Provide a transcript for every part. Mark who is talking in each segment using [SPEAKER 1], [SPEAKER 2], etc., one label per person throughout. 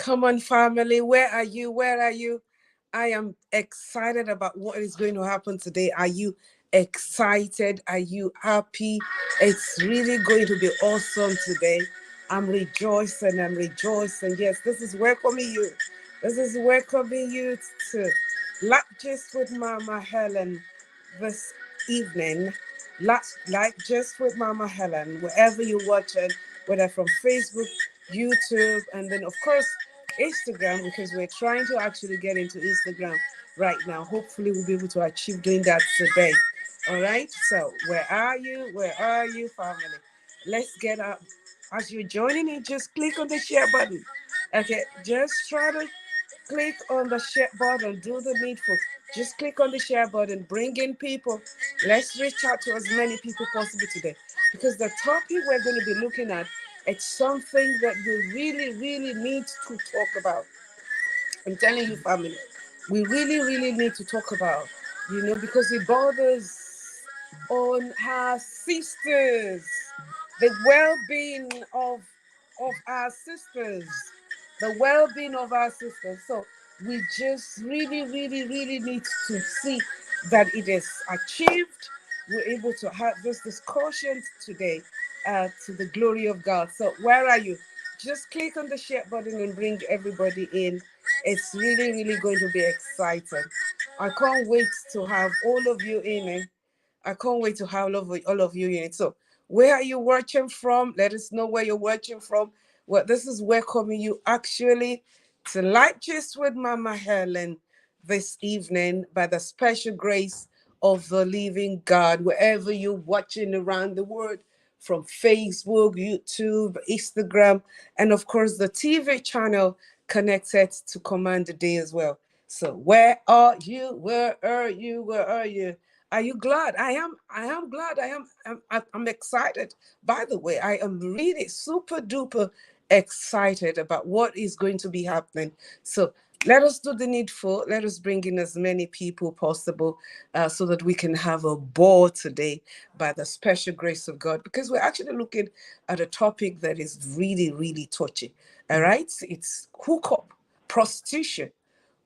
[SPEAKER 1] Come on, family. Where are you? Where are you? I am excited about what is going to happen today. Are you excited? Are you happy? It's really going to be awesome today. I'm rejoicing. I'm rejoicing. Yes, this is welcoming you. This is welcoming you to Just with Mama Helen this evening. Just with Mama Helen, wherever you're watching, whether from Facebook, YouTube, and then of course Instagram, because we're trying to actually get into Instagram right now. Hopefully we'll be able to achieve doing that today. All right. So where are you? Where are you, family? Let's get up. As you're joining in, just click on the share button. Okay, just try to click on the share button. Do the needful. Just click on the share button. Bring in people. Let's reach out to as many people possible today. Because the topic we're going to be looking at, it's something that we really, really need to talk about. I'm telling you, family, we really, really need to talk about, because it bothers on our sisters, the well-being of our sisters, the well-being of our sisters. So we just really, really, really need to see that it is achieved. We're able to have this discussion today to the glory of God. So where are you? Just click on the share button and bring everybody in. It's really, really going to be exciting. I can't wait to have all of you in it. I can't wait to have all of you in it. So where are you watching from? Let us know where you're watching from. Well, this is welcoming you actually to Light Gist with Mama Helen this evening by the special grace of the living God, wherever you're watching around the world, from Facebook, YouTube, Instagram, and of course the TV channel connected to Command the Day as well. So where are you? Where are you? Where are you? Are you glad? I am glad. I'm excited. By the way, I am really super duper excited about what is going to be happening. So let us do the needful. Let us bring in as many people possible so that we can have a ball today by the special grace of God, because we're actually looking at a topic that is really, really touchy. All right? It's hookup, prostitution.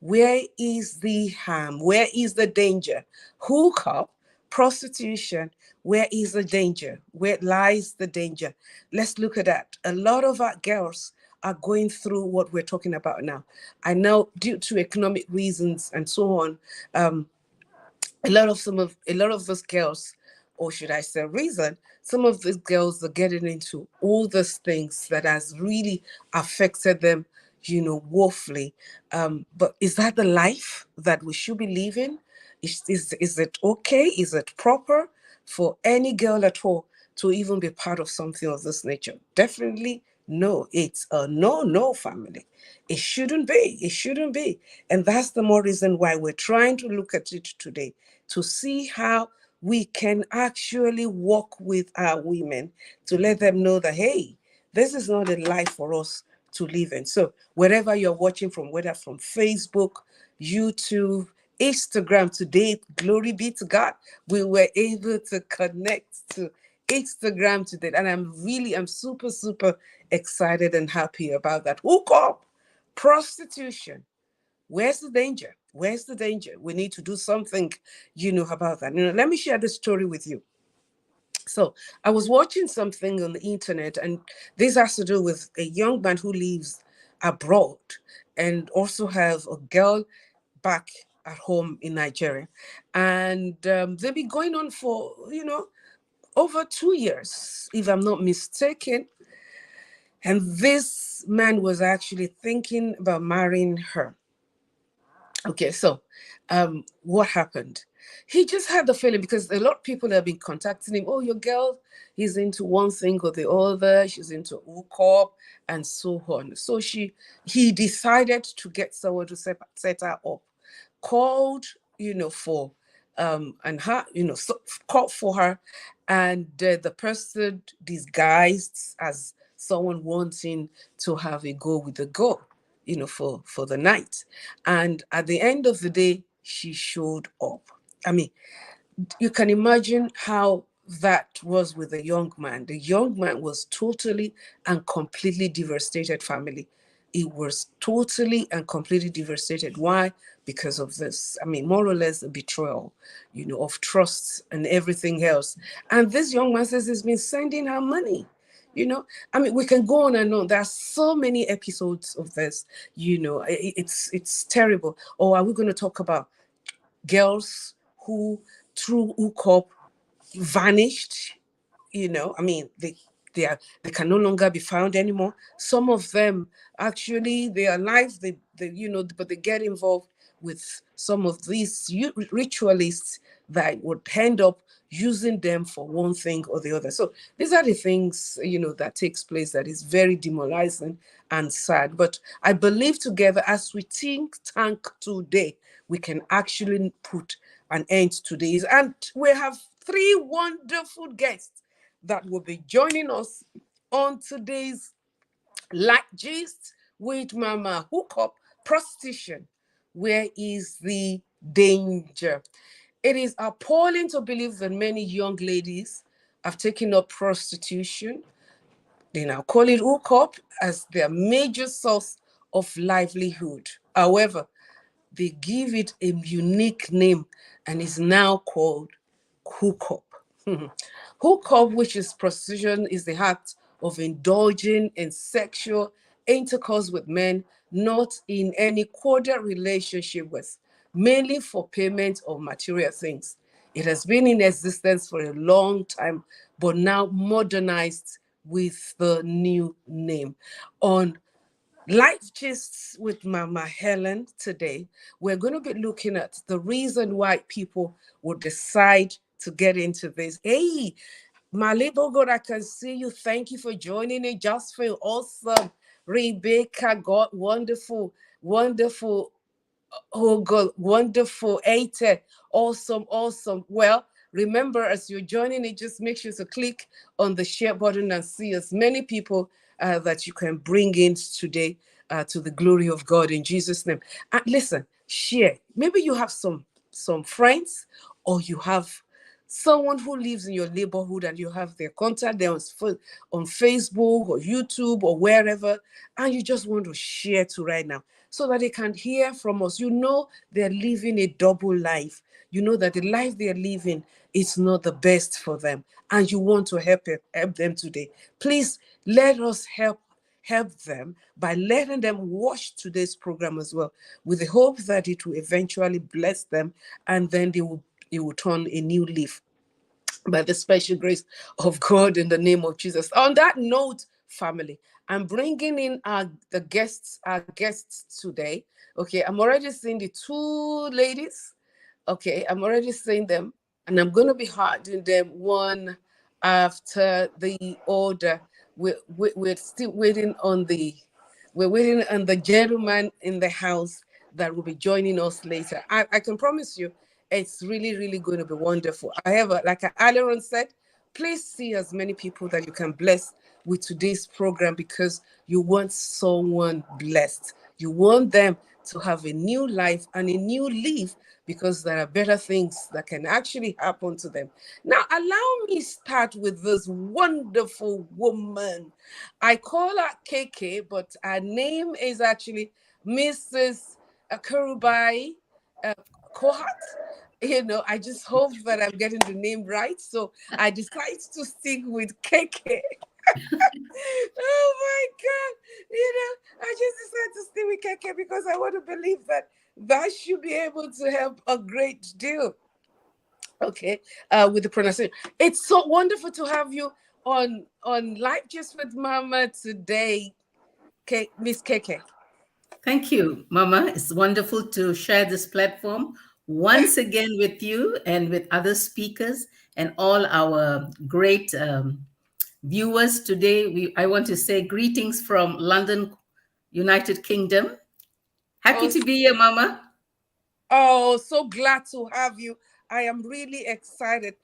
[SPEAKER 1] Where is the harm? Where is the danger? Hookup, prostitution, where is the danger? Where lies the danger? Let's look at that. A lot of our girls are going through what we're talking about now. I know due to economic reasons and so on, a lot of those girls, or should I say reason, some of these girls are getting into all those things that has really affected them, woefully. But is that the life that we should be living? Is it okay? Is it proper for any girl at all to even be part of something of this nature? Definitely no. It's a no, family. It shouldn't be. It shouldn't be. And that's the more reason why we're trying to look at it today, to see how we can actually work with our women to let them know that, hey, this is not a life for us to live in. So wherever you're watching from, whether from Facebook, YouTube, Instagram today, glory be to God, we were able to connect to Instagram today. And I'm super, super excited and happy about that. Hook up, prostitution. Where's the danger? Where's the danger? We need to do something, about that. Let me share this story with you. So I was watching something on the internet, and this has to do with a young man who lives abroad and also have a girl back at home in Nigeria. And they've been going on for, over 2 years, if I'm not mistaken. And this man was actually thinking about marrying her. Okay, so what happened? He just had the feeling, because a lot of people have been contacting him. Oh, your girl is into one thing or the other. She's into hookup and so on. So he decided to get someone to set her up. Called, for and her, called for her, and the person disguised as someone wanting to have a go with the girl, for the night. And at the end of the day, she showed up. I mean, you can imagine how that was with the young man. The young man was totally and completely devastated, family. it was totally and completely devastated. Why? Because of this. I mean, more or less a betrayal, of trust and everything else. And this young man says he's been sending her money. I mean, we can go on and on. There are so many episodes of this. It's terrible. Or are we going to talk about girls who, through hookup, vanished? I mean, they can no longer be found anymore. Some of them actually they are alive, but they get involved with some of these ritualists that would end up using them for one thing or the other. So these are the things that takes place that is very demoralizing and sad. But I believe together as we think tank today, we can actually put an end to this. And we have three wonderful guests that will be joining us on today's Light Gist with Mama Hookup Prostitution. Where is the danger? It is appalling to believe that many young ladies have taken up prostitution. They now call it hookup as their major source of livelihood. However, they give it a unique name and is now called hookup. Hookup, which is prostitution, is the act of indulging in sexual intercourse with men not in any cordial relationship with, mainly for payment of material things. It has been in existence for a long time, but now modernized with the new name. On Life Gists with Mama Helen today, we're going to be looking at the reason why people would decide to get into this. Hey, my little God, I can see you. Thank you for joining me. Just feel awesome. Rebecca, God, wonderful, wonderful. Oh God, wonderful. Ate. Awesome, awesome. Well, remember, as you're joining it, just make sure to click on the share button and see as many people that you can bring in today to the glory of God in Jesus' name. And listen, share. Maybe you have some friends, or you have someone who lives in your neighborhood and you have their contact there on Facebook or YouTube or wherever, and you just want to share to right now so that they can hear from us. They're living a double life. You know that the life they're living is not the best for them, and you want to help them today. Please let us help them by letting them watch today's program as well, with the hope that it will eventually bless them, and then it will turn a new leaf by the special grace of God in the name of Jesus. On that note, family, I'm bringing in our guests today. Okay, I'm already seeing the two ladies. Okay, I'm already seeing them, and I'm going to be harding them one after the other. We're still waiting on the gentleman in the house that will be joining us later. I can promise you it's really, really going to be wonderful. However, like Aaron said, please see as many people that you can bless with today's program, because you want someone blessed. You want them to have a new life and a new leaf, because there are better things that can actually happen to them. Now, allow me start with this wonderful woman. I call her KK, but her name is actually Mrs. Kurubai Kohat. I just hope that I'm getting the name right. So I decided to stick with KK. Oh my God. I just decided to stick with KK because I want to believe that should be able to help a great deal. Okay, with the pronunciation. It's so wonderful to have you on Life Just with Mama today, Miss KK.
[SPEAKER 2] Thank you, Mama. It's wonderful to share this platform once again with you and with other speakers and all our great viewers today. I want to say greetings from London, United Kingdom. Happy
[SPEAKER 1] Oh,
[SPEAKER 2] to be here, Mama.
[SPEAKER 1] oh, so glad to have you. I am really excited.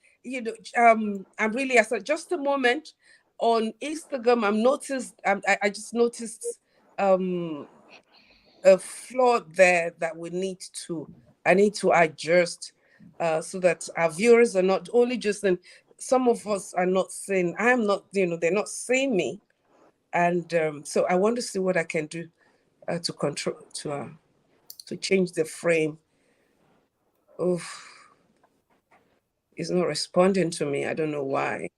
[SPEAKER 1] I'm really excited. Just a moment, on Instagram, I just noticed um a flaw there that I need to adjust, so that our viewers are not only just in, some of us are not seeing, I am not, they're not seeing me. And so I want to see what I can do to control to change the frame. Oh, it's not responding to me. I don't know why.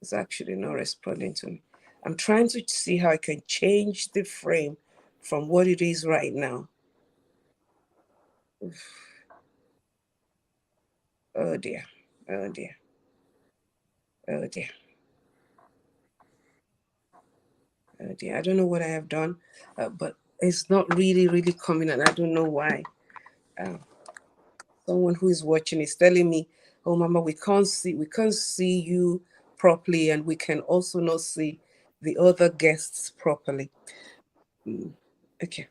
[SPEAKER 1] It's actually not responding to me. I'm trying to see how I can change the frame from what it is right now. Oof. Oh dear. Oh dear. Oh dear. Oh dear. I don't know what I have done, but it's not really coming, and I don't know why. Uh, Someone who is watching is telling me, "Oh, Mama, we can't see you properly, and we can also not see the other guests properly." Okay.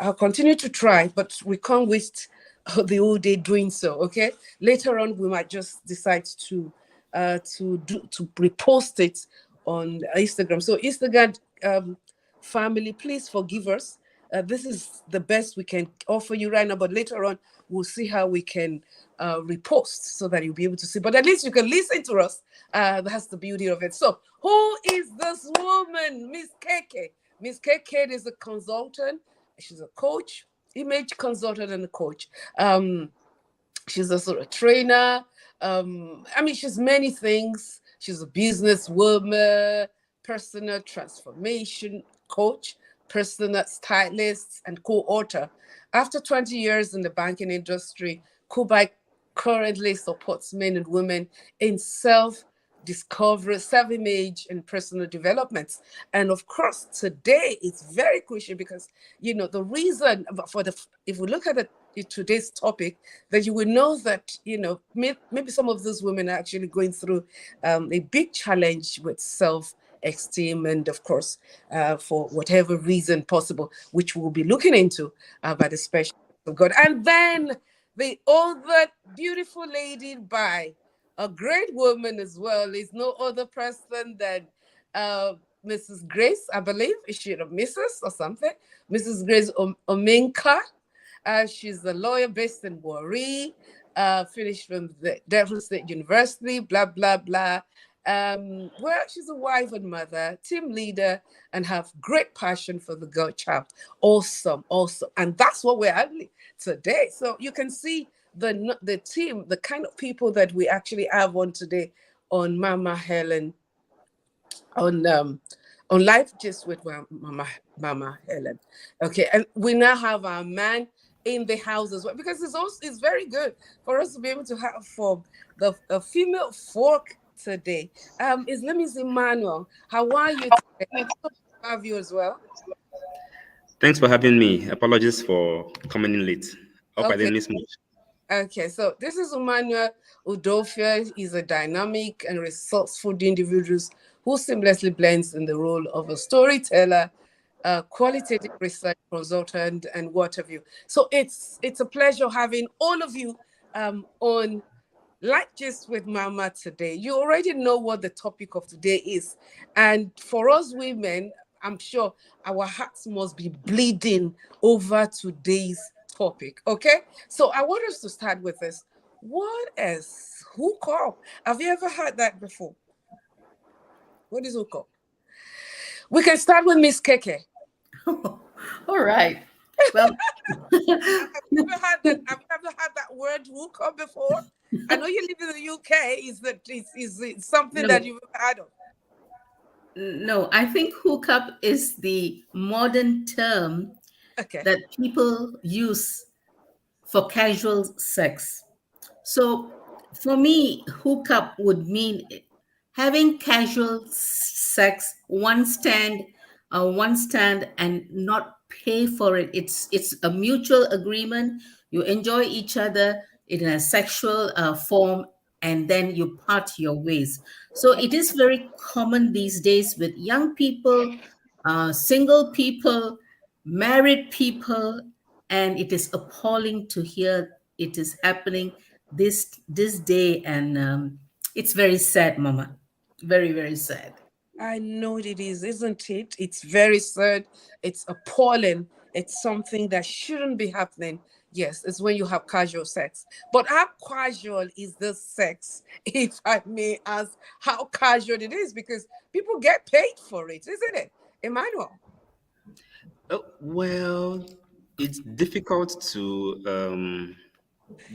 [SPEAKER 1] I'll continue to try, but we can't waste the whole day doing so. Okay. Later on, we might just decide to repost it on Instagram. So Instagram family, please forgive us. This is the best we can offer you right now, but later on we'll see how we can repost so that you'll be able to see. But at least you can listen to us. That's the beauty of it. So, who is this woman, Miss KK? Miss KK is a consultant. She's a coach, image consultant, and a coach. She's a sort of trainer. I mean, she's many things. She's a businesswoman, personal transformation coach, personal stylist, and co-author. After 20 years in the banking industry, Kubai currently supports men and women in self-discovery, self-image, and personal development. And of course, today it's very crucial because the reason for if we look at today's topic, that you will know that maybe some of those women are actually going through a big challenge with self-esteem, and of course, for whatever reason possible, which we'll be looking into by the special of God. And then the other beautiful lady by a great woman as well is no other person than Mrs. Grace, I believe. Is she a Mrs. or something? Mrs. Grace Omenka. She's a lawyer based in Warri, finished from the Delta State University, blah, blah, blah. Well, she's a wife and mother, team leader, and have great passion for the girl child. Awesome, awesome. And that's what we're having today. So you can see the team, the kind of people that we actually have on today on Mama Helen, on Life Just with Mama Helen. Okay, and we now have our man in the house as well, because it's very good for us to be able to have for the female folk today. Is Let me see, Manuel. How are you today? Have you as well?
[SPEAKER 3] Thanks for having me. Apologies for coming in late. Hope I
[SPEAKER 1] Okay.
[SPEAKER 3] didn't miss much.
[SPEAKER 1] Okay, so this is Emmanuel Udofia. He's a dynamic and resourceful individual who seamlessly blends in the role of a storyteller, a qualitative research consultant, and what have you. So it's a pleasure having all of you on Like Just with Mama today. You already know what the topic of today is. And for us women, I'm sure our hearts must be bleeding over today's topic. Okay? So I want us to start with this. What is hookup? Have you ever heard that before? What is hookup? We can start with Miss Keke.
[SPEAKER 2] All right. Well,
[SPEAKER 1] Have you ever had that word hookup before? I know you live in the UK. Is it something
[SPEAKER 2] no,
[SPEAKER 1] that you've ever heard of?
[SPEAKER 2] no, I think hookup is the modern term
[SPEAKER 1] Okay.
[SPEAKER 2] that people use for casual sex. So for me, hookup would mean having casual sex, one stand, and not pay for it. It's a mutual agreement. You enjoy each other in a sexual form, and then you part your ways. So it is very common these days with young people, single people, married people, and it is appalling to hear it is happening this day, and it's very sad, Mama. Very, very sad.
[SPEAKER 1] I know it is, isn't it? It's very sad. It's appalling. It's something that shouldn't be happening. Yes, it's when you have casual sex. But how casual is this sex, if I may ask how casual it is? Because people get paid for it, isn't it? Emmanuel.
[SPEAKER 3] Well, it's difficult to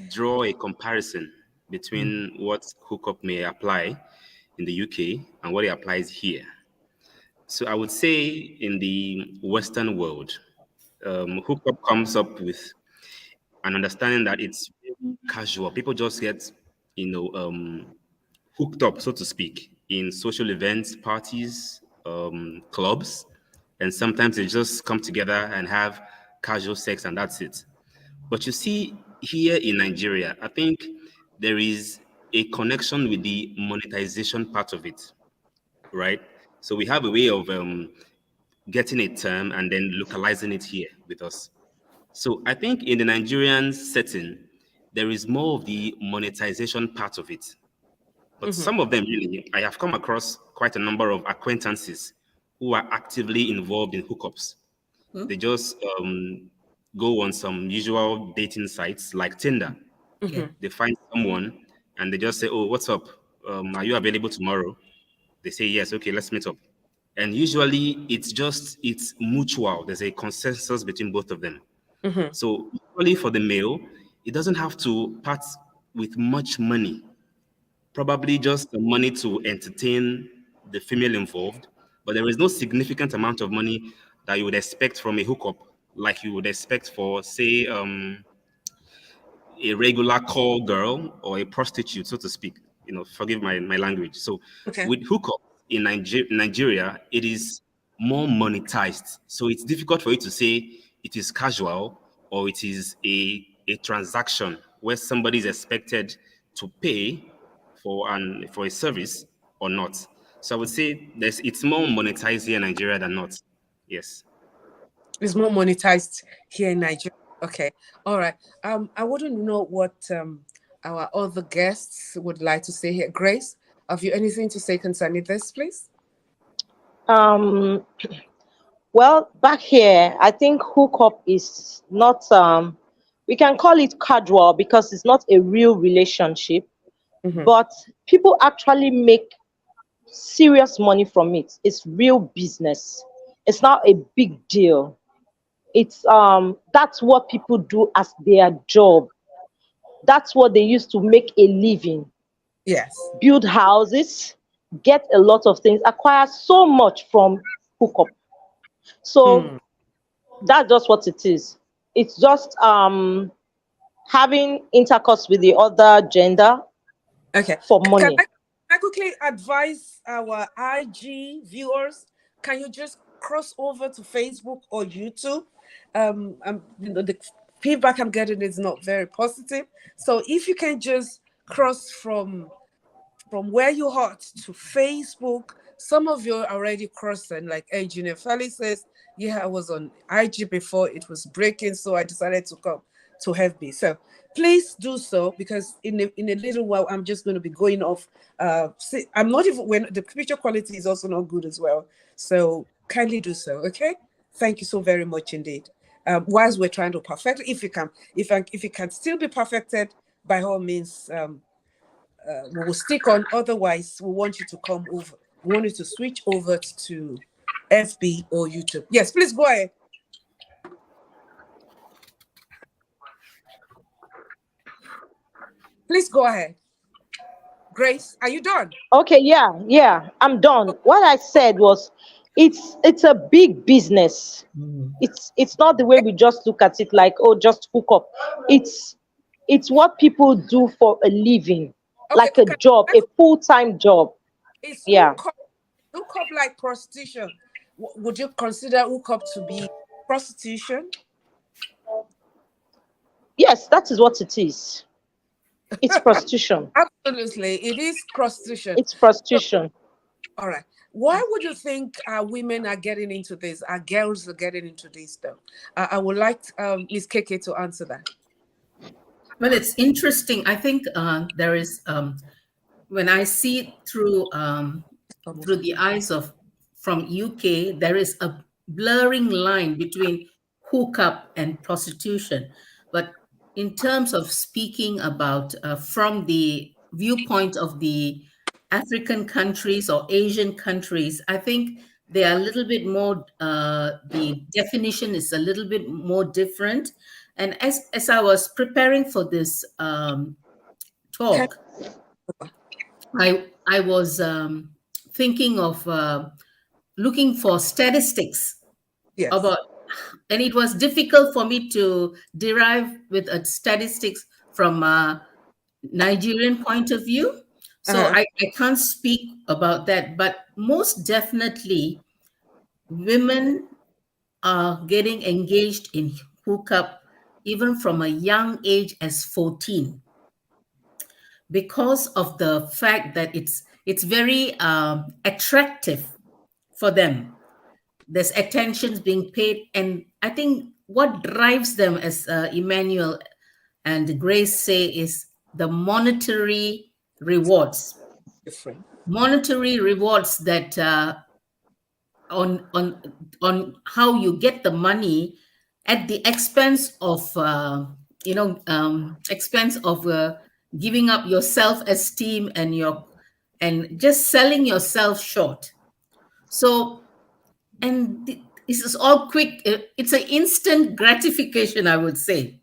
[SPEAKER 3] draw a comparison between what hookup may apply in the UK and what it applies here. So I would say in the Western world, hookup comes up with an understanding that it's very casual. People just get, hooked up, so to speak, in social events, parties, clubs, and sometimes they just come together and have casual sex, and that's it. But you see, here in Nigeria, I think there is a connection with the monetization part of it, right? So we have a way of getting a term and then localizing it here with us. So I think in the Nigerian setting, there is more of the monetization part of it. But
[SPEAKER 1] Mm-hmm.
[SPEAKER 3] some of them, really, I have come across quite a number of acquaintances who are actively involved in hookups. They just go on some usual dating sites like Tinder.
[SPEAKER 2] Yeah.
[SPEAKER 1] Mm-hmm.
[SPEAKER 3] They find someone and they just say, "Oh, what's up? Are you available tomorrow?" They say, "Yes, okay, let's meet up." And usually it's mutual. There's a consensus between both of them.
[SPEAKER 1] Mm-hmm.
[SPEAKER 3] So usually for the male, it doesn't have to part with much money, probably just the money to entertain the female involved, but there is no significant amount of money that you would expect from a hookup, like you would expect for, say, a regular call girl or a prostitute, so to speak. Forgive my language. So
[SPEAKER 1] Okay.
[SPEAKER 3] with hookup in Nigeria, it is more monetized. So it's difficult for you to say it is casual or it is a transaction where somebody is expected to pay for a service or not. So I would say it's more monetized here in Nigeria than not. Yes.
[SPEAKER 1] It's more monetized here in Nigeria. Okay. All right. I wouldn't know what our other guests would like to say here. Grace, have you anything to say concerning this, please?
[SPEAKER 4] Um, well, back here, I think hookup is not, we can call it casual because it's not a real relationship,
[SPEAKER 1] Mm-hmm.
[SPEAKER 4] but people actually make serious money from it. It's real business. It's not a big deal. It's that's what people do as their job. That's what they used to make a living,
[SPEAKER 1] Yes.
[SPEAKER 4] build houses, get a lot of things, acquire so much from hookup. So
[SPEAKER 1] Hmm.
[SPEAKER 4] that's just what it is. It's just having intercourse with the other gender
[SPEAKER 1] Okay.
[SPEAKER 4] for
[SPEAKER 1] Can
[SPEAKER 4] money.
[SPEAKER 1] I quickly advise our IG viewers? Can you just cross over to Facebook or YouTube? The feedback I'm getting is not very positive. So if you can just cross from where you are to Facebook. Some of you are already crossing, like Engineer Felix says, yeah, I was on IG before it was breaking, so I decided to come to FB. So please do so because in a little while I'm just going to be going off. See, I'm not even when the picture quality is also not good as well. So kindly do so, okay? Thank you so very much indeed. Whilst we're trying to perfect, if it can still be perfected, by all means, we will stick on. Otherwise, we want you to come over. We want you to switch over to FB or YouTube. Yes, please go ahead. Please go ahead. Grace, are you done?
[SPEAKER 4] Okay, yeah, I'm done. What I said was it's a big business. It's not the way we just look at it like, oh, just hook up. It's it's what people do for a living,
[SPEAKER 1] Okay,
[SPEAKER 4] like a job, a full-time job.
[SPEAKER 1] is
[SPEAKER 4] Yeah.
[SPEAKER 1] hookup like prostitution? Would you consider hookup to be prostitution?
[SPEAKER 4] Yes, that is what it is. It's prostitution.
[SPEAKER 1] Absolutely, it is prostitution.
[SPEAKER 4] It's prostitution.
[SPEAKER 1] All right. Why would you think women are getting into this? Our girls are getting into this, though. I would like Miss Keke to answer that.
[SPEAKER 2] Well, it's interesting. I think there is when I see it through the eyes of from UK, there is a blurring line between hookup and prostitution. But in terms of speaking about from the viewpoint of the African countries or Asian countries, I think they are a little bit more, the definition is a little bit more different. And as I was preparing for this
[SPEAKER 1] Can,
[SPEAKER 2] talk, I was thinking of looking for statistics
[SPEAKER 1] yes.
[SPEAKER 2] about, and it was difficult for me to derive with a statistics from a Nigerian point of view. So
[SPEAKER 1] Uh-huh.
[SPEAKER 2] I can't speak about that, but most definitely women are getting engaged in hookup even from a young age as 14, because of the fact that it's very attractive for them. There's attentions being paid, and I think what drives them, as Emmanuel and Grace say, is the
[SPEAKER 1] Different.
[SPEAKER 2] monetary rewards that on how you get the money at the expense of expense of giving up your self-esteem and your, and just selling yourself short. So, and this is all quick, it's an instant gratification, I would say.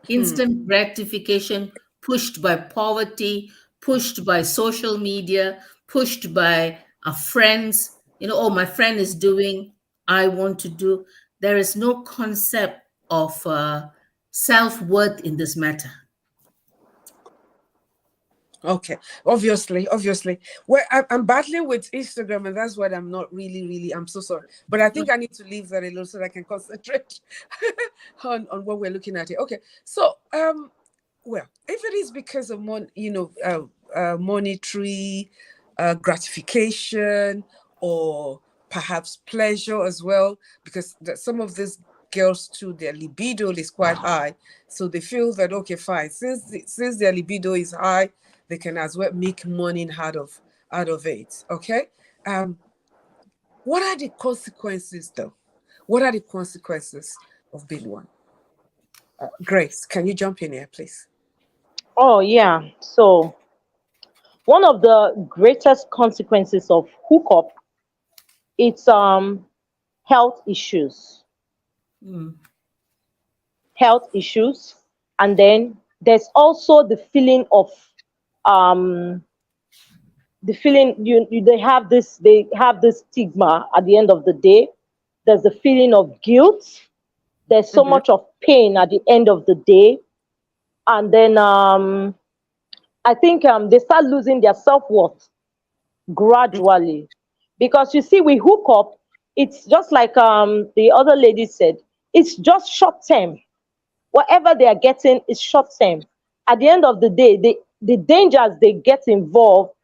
[SPEAKER 1] Hmm.
[SPEAKER 2] Instant gratification, pushed by poverty, pushed by social media, pushed by our friends. Oh, my friend is doing, I want to do. There is no concept of self-worth in this matter.
[SPEAKER 1] Okay, obviously. Well, I'm battling with Instagram, and that's what I'm not really. I'm so sorry, but I think I need to leave that alone so that I can concentrate on what we're looking at here. Okay, so well, if it is because of monetary gratification, or perhaps pleasure as well, because some of these girls too, their libido is quite high, so they feel that, okay, fine, since their libido is high, they can as well make money out of it. Okay. What are the consequences though? What are the consequences of being one? Grace, can you jump in here, please?
[SPEAKER 4] Oh yeah. So one of the greatest consequences of hookup, it's health issues.
[SPEAKER 2] Mm.
[SPEAKER 4] Health issues. And then there's also um the feeling, they have this stigma at the end of the day. There's the feeling of guilt. There's so
[SPEAKER 1] Mm-hmm.
[SPEAKER 4] much of pain at the end of the day. And then I think they start losing their self-worth gradually, because you see, we hook up, it's just like the other lady said, it's just short term. Whatever they are getting is short term. At the end of the day, the dangers they get involved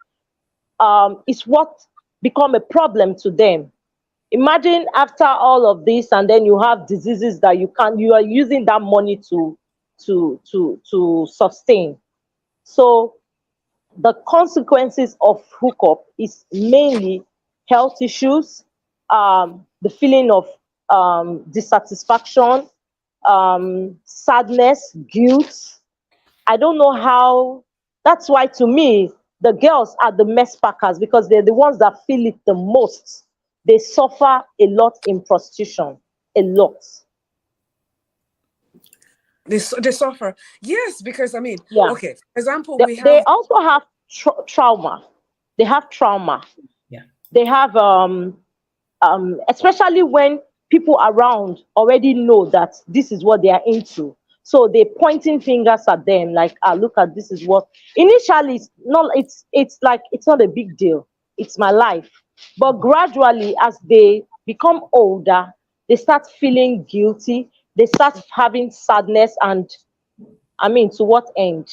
[SPEAKER 4] is what become a problem to them. Imagine after all of this, and then you have diseases that you are using that money to sustain. So the consequences of hookup is mainly health issues, the feeling of dissatisfaction, sadness, guilt. I don't know how. That's why, to me, the girls are the mess packers, because they're the ones that feel it the most. They suffer a lot in prostitution, a lot.
[SPEAKER 1] They suffer. Yes, because I mean,
[SPEAKER 4] Yeah.
[SPEAKER 1] okay, for example,
[SPEAKER 4] They,
[SPEAKER 1] we
[SPEAKER 4] they
[SPEAKER 1] have.
[SPEAKER 4] also have trauma. They have trauma.
[SPEAKER 2] Yeah.
[SPEAKER 4] They have especially when people around already know that this is what they are into. So they're pointing fingers at them, like, ah, look at, this is what, initially it's like it's not a big deal. It's my life. But gradually, as they become older, they start feeling guilty. They start having sadness, and I mean, to what end?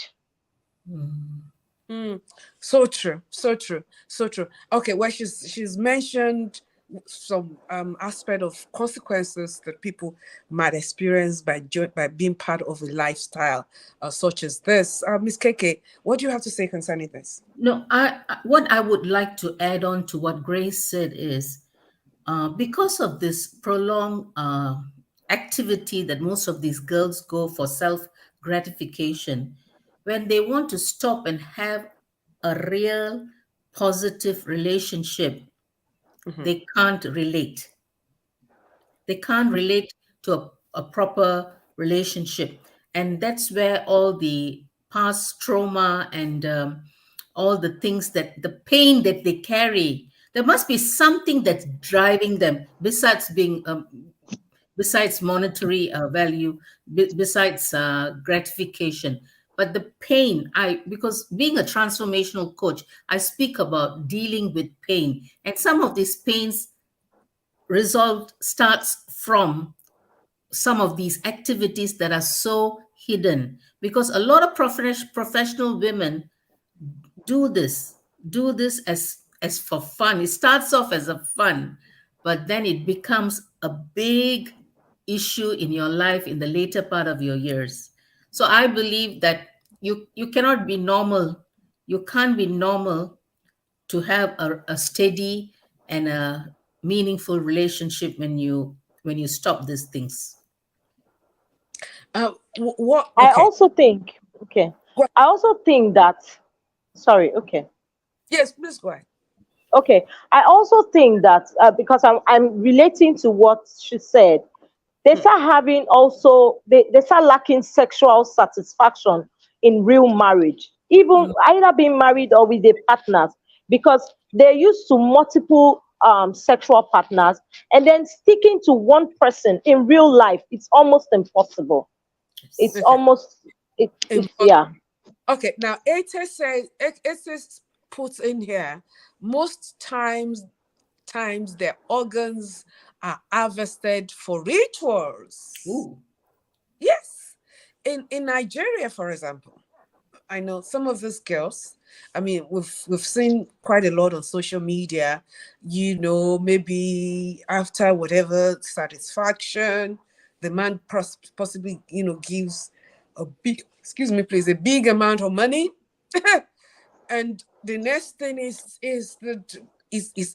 [SPEAKER 2] Mm.
[SPEAKER 1] Mm, so true, so true, so true. Okay, well, she's mentioned some aspect of consequences that people might experience by being part of a lifestyle such as this. Miss Keke, what do you have to say concerning this?
[SPEAKER 2] No, what I would like to add on to what Grace said is, because of this prolonged activity that most of these girls go for self gratification, when they want to stop and have a real positive relationship, they can't relate. They can't relate to a proper relationship. And that's where all the past trauma and all the things that the pain that they carry, there must be something that's driving them besides being besides monetary value, besides gratification. But the pain, because being a transformational coach, I speak about dealing with pain. And some of these pains resolved starts from some of these activities that are so hidden, because a lot of professional women do this as for fun. It starts off as a fun, but then it becomes a big issue in your life in the later part of your years. So I believe that you cannot be normal. You can't be normal to have a steady and a meaningful relationship when you stop these things.
[SPEAKER 1] What?
[SPEAKER 4] I
[SPEAKER 1] Okay.
[SPEAKER 4] also think, okay,
[SPEAKER 1] Go-
[SPEAKER 4] I also think that, sorry, okay.
[SPEAKER 1] Yes, please go ahead.
[SPEAKER 4] Okay, I also think that because I'm relating to what she said, they start having also they start lacking sexual satisfaction in real marriage, even either being married or with their partners, because they're used to multiple sexual partners, and then sticking to one person in real life, it's almost impossible. It's
[SPEAKER 1] Okay.
[SPEAKER 4] almost
[SPEAKER 1] Important.
[SPEAKER 4] yeah.
[SPEAKER 1] Okay. Now, it says puts in here most times their organs are harvested for rituals.
[SPEAKER 2] Ooh.
[SPEAKER 1] Yes. In Nigeria, for example, I know some of these girls. I mean, we've seen quite a lot on social media. Maybe after whatever satisfaction, the man possibly gives a big, excuse me, please, a big amount of money, and the next thing is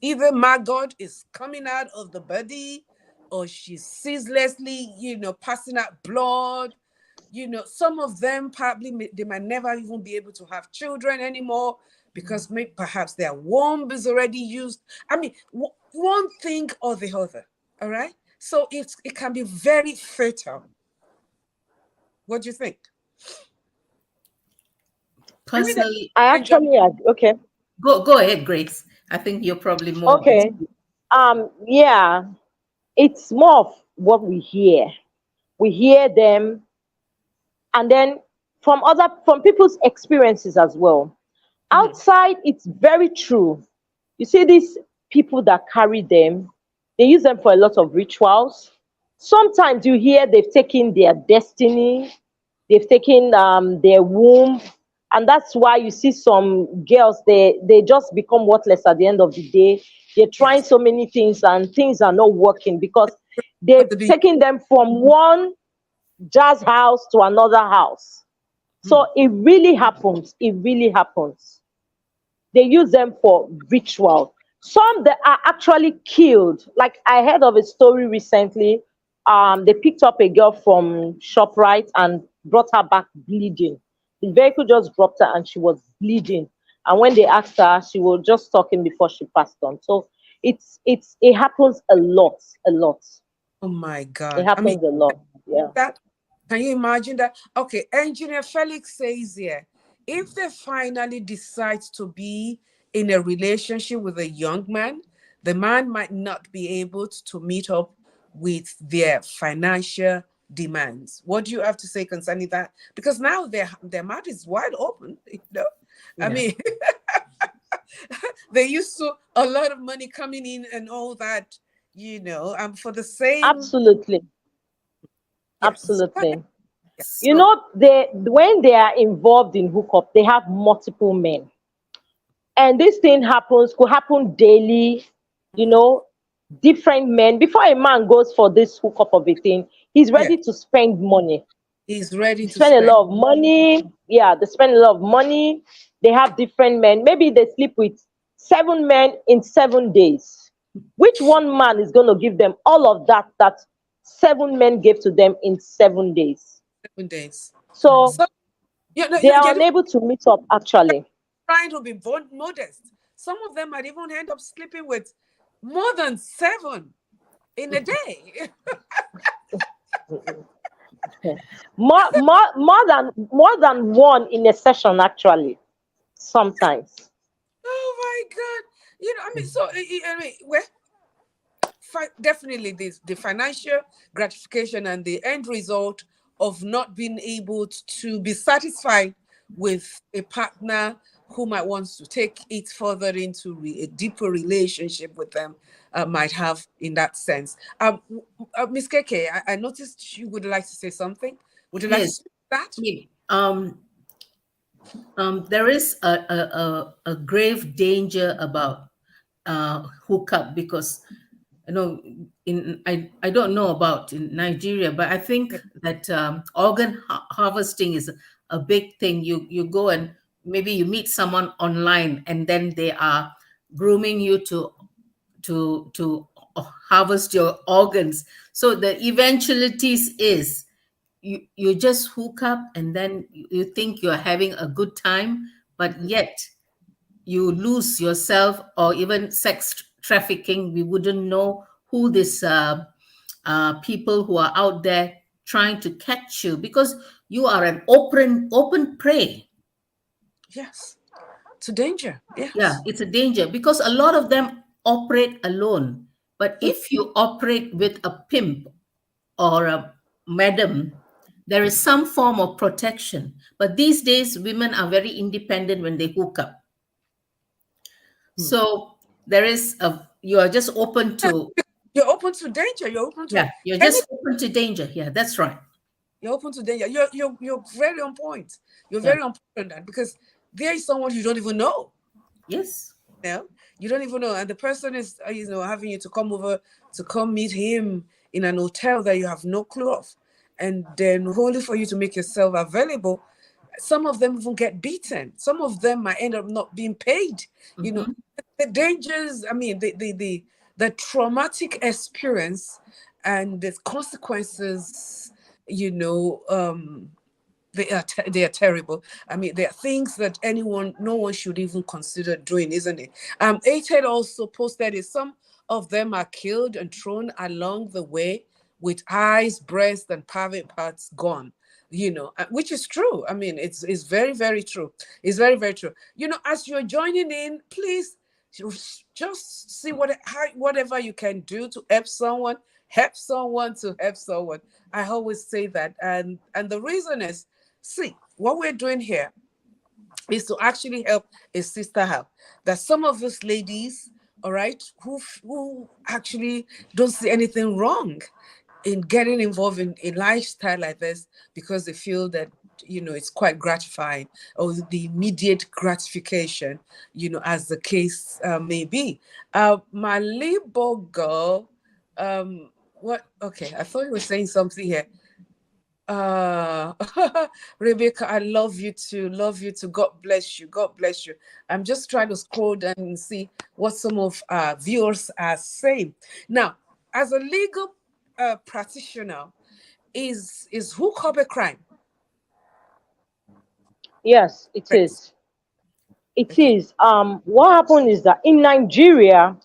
[SPEAKER 1] either maggot is coming out of the body, or she's ceaselessly passing out blood. Some of them probably they might never even be able to have children anymore, because perhaps their womb is already used. I mean, one thing or the other. All right. So it can be very fatal. What do you think? I mean,
[SPEAKER 2] Personally,
[SPEAKER 4] I actually okay.
[SPEAKER 2] go ahead, Grace. I think you're probably more
[SPEAKER 4] Okay. Yeah, it's more of what we hear. We hear them, and then from people's experiences as well. Outside, it's very true. You see these people that carry them, they use them for a lot of rituals. Sometimes you hear they've taken their destiny, they've taken their womb, and that's why you see some girls, they just become worthless at the end of the day. They're trying
[SPEAKER 1] yes.
[SPEAKER 4] so many things and things are not working because
[SPEAKER 1] But
[SPEAKER 4] they've
[SPEAKER 1] to be
[SPEAKER 4] taken them from one jazz house to another house. So it really happens. It really happens. They use them for ritual. Some that are actually killed. Like I heard of a story recently. They picked up a girl from ShopRite and brought her back bleeding. The vehicle just dropped her and she was bleeding. And when they asked her, she was just talking before she passed on. So it happens a lot, a lot.
[SPEAKER 1] Oh my
[SPEAKER 4] It
[SPEAKER 1] God. I mean,
[SPEAKER 4] happens a lot. Yeah.
[SPEAKER 1] that can you imagine that? Okay, Engineer Felix says here, if they finally decide to be in a relationship with a young man, the man might not be able to meet up with their financial demands. What do you have to say concerning that? Because now their mouth is wide open, I
[SPEAKER 2] yeah.
[SPEAKER 1] mean, they used to a lot of money coming in and all that, for the same.
[SPEAKER 4] Absolutely.
[SPEAKER 1] Yes. Go ahead.
[SPEAKER 4] Absolutely.
[SPEAKER 1] Yeah.
[SPEAKER 4] You
[SPEAKER 1] Go.
[SPEAKER 4] know, they when they are involved in hookup, they have multiple men. And this thing could happen daily, you know, different men. Before a man goes for this hookup of a thing, he's
[SPEAKER 1] Yeah.
[SPEAKER 4] ready to spend money.
[SPEAKER 1] He's ready
[SPEAKER 4] They
[SPEAKER 1] to
[SPEAKER 4] spend a
[SPEAKER 1] spend.
[SPEAKER 4] lot of money. Yeah, they spend a lot of money. They have different men. Maybe they sleep with 7 men in 7 days. Which one man is going to give them all of that 7 men gave to them in 7 days?
[SPEAKER 1] 7 days.
[SPEAKER 4] So
[SPEAKER 1] So you're,
[SPEAKER 4] they
[SPEAKER 1] you're,
[SPEAKER 4] are
[SPEAKER 1] you're
[SPEAKER 4] unable to meet up actually.
[SPEAKER 1] trying to be modest. Some of them might even end up sleeping with more than 7 in a day.
[SPEAKER 4] More than one in a session, actually, sometimes.
[SPEAKER 1] Oh my God. I mean, so, I mean, well, definitely the financial gratification and the end result of not being able to be satisfied with a partner who might want to take it further into a deeper relationship with them might have in that sense. Ms. KK, I noticed you would like to say something. Would you like to
[SPEAKER 2] Yes.
[SPEAKER 1] speak to that?
[SPEAKER 2] Yeah. There is a grave danger about hookup, because I don't know about in Nigeria, but I think that organ harvesting is a big thing. You go and maybe you meet someone online, and then they are grooming you to harvest your organs. So the eventualities is you just hook up, and then you think you're having a good time, but yet you lose yourself, or even sex trafficking. We wouldn't know who these people who are out there trying to catch you, because you are an open prey.
[SPEAKER 1] Yes. To danger.
[SPEAKER 2] Yeah,
[SPEAKER 1] Yes.
[SPEAKER 2] it's a danger, because a lot of them operate alone. But
[SPEAKER 1] Mm.
[SPEAKER 2] if you operate with a pimp or a madam, there is some form of protection. But these days, women are very independent when they hook up.
[SPEAKER 1] Mm.
[SPEAKER 2] So there is you are just open to,
[SPEAKER 1] You're open to danger. You're open to
[SPEAKER 2] yeah, you're
[SPEAKER 1] any.
[SPEAKER 2] just open to danger. Yeah, that's right.
[SPEAKER 1] You're open to danger. You're very on point. You're
[SPEAKER 2] Yeah.
[SPEAKER 1] very on point on that, because there is someone you don't even know.
[SPEAKER 2] Yes.
[SPEAKER 1] You don't even know, and the person is having you to come over to come meet him in an hotel that you have no clue of, and then only for you to make yourself available. Some of them even get beaten. Some of them might end up not being paid.
[SPEAKER 2] Mm-hmm.
[SPEAKER 1] The dangers. I mean, the traumatic experience and the consequences. They are terrible. I mean, they are things that no one should even consider doing, isn't it? Ated also posted it. Some of them are killed and thrown along the way with eyes, breast, and private parts gone. Which is true. I mean, it's very, very true. It's very, very true. As you're joining in, please just see whatever you can do to help someone. Help someone to help someone. I always say that, and the reason is, see, what we're doing here is to actually help a sister help. That some of us ladies, all right, who actually don't see anything wrong in getting involved in a lifestyle like this, because they feel that it's quite gratifying, or the immediate gratification, as the case may be. My little girl, what? Okay, I thought you were saying something here. Rebecca, I love you too. Love you too. God bless you. God bless you. I'm just trying to scroll down and see what some of our viewers are saying. Now, as a legal practitioner, is hookup a crime?
[SPEAKER 4] Yes, it
[SPEAKER 1] Correct.
[SPEAKER 4] is. It
[SPEAKER 1] Okay.
[SPEAKER 4] is. What happened is that in Nigeria,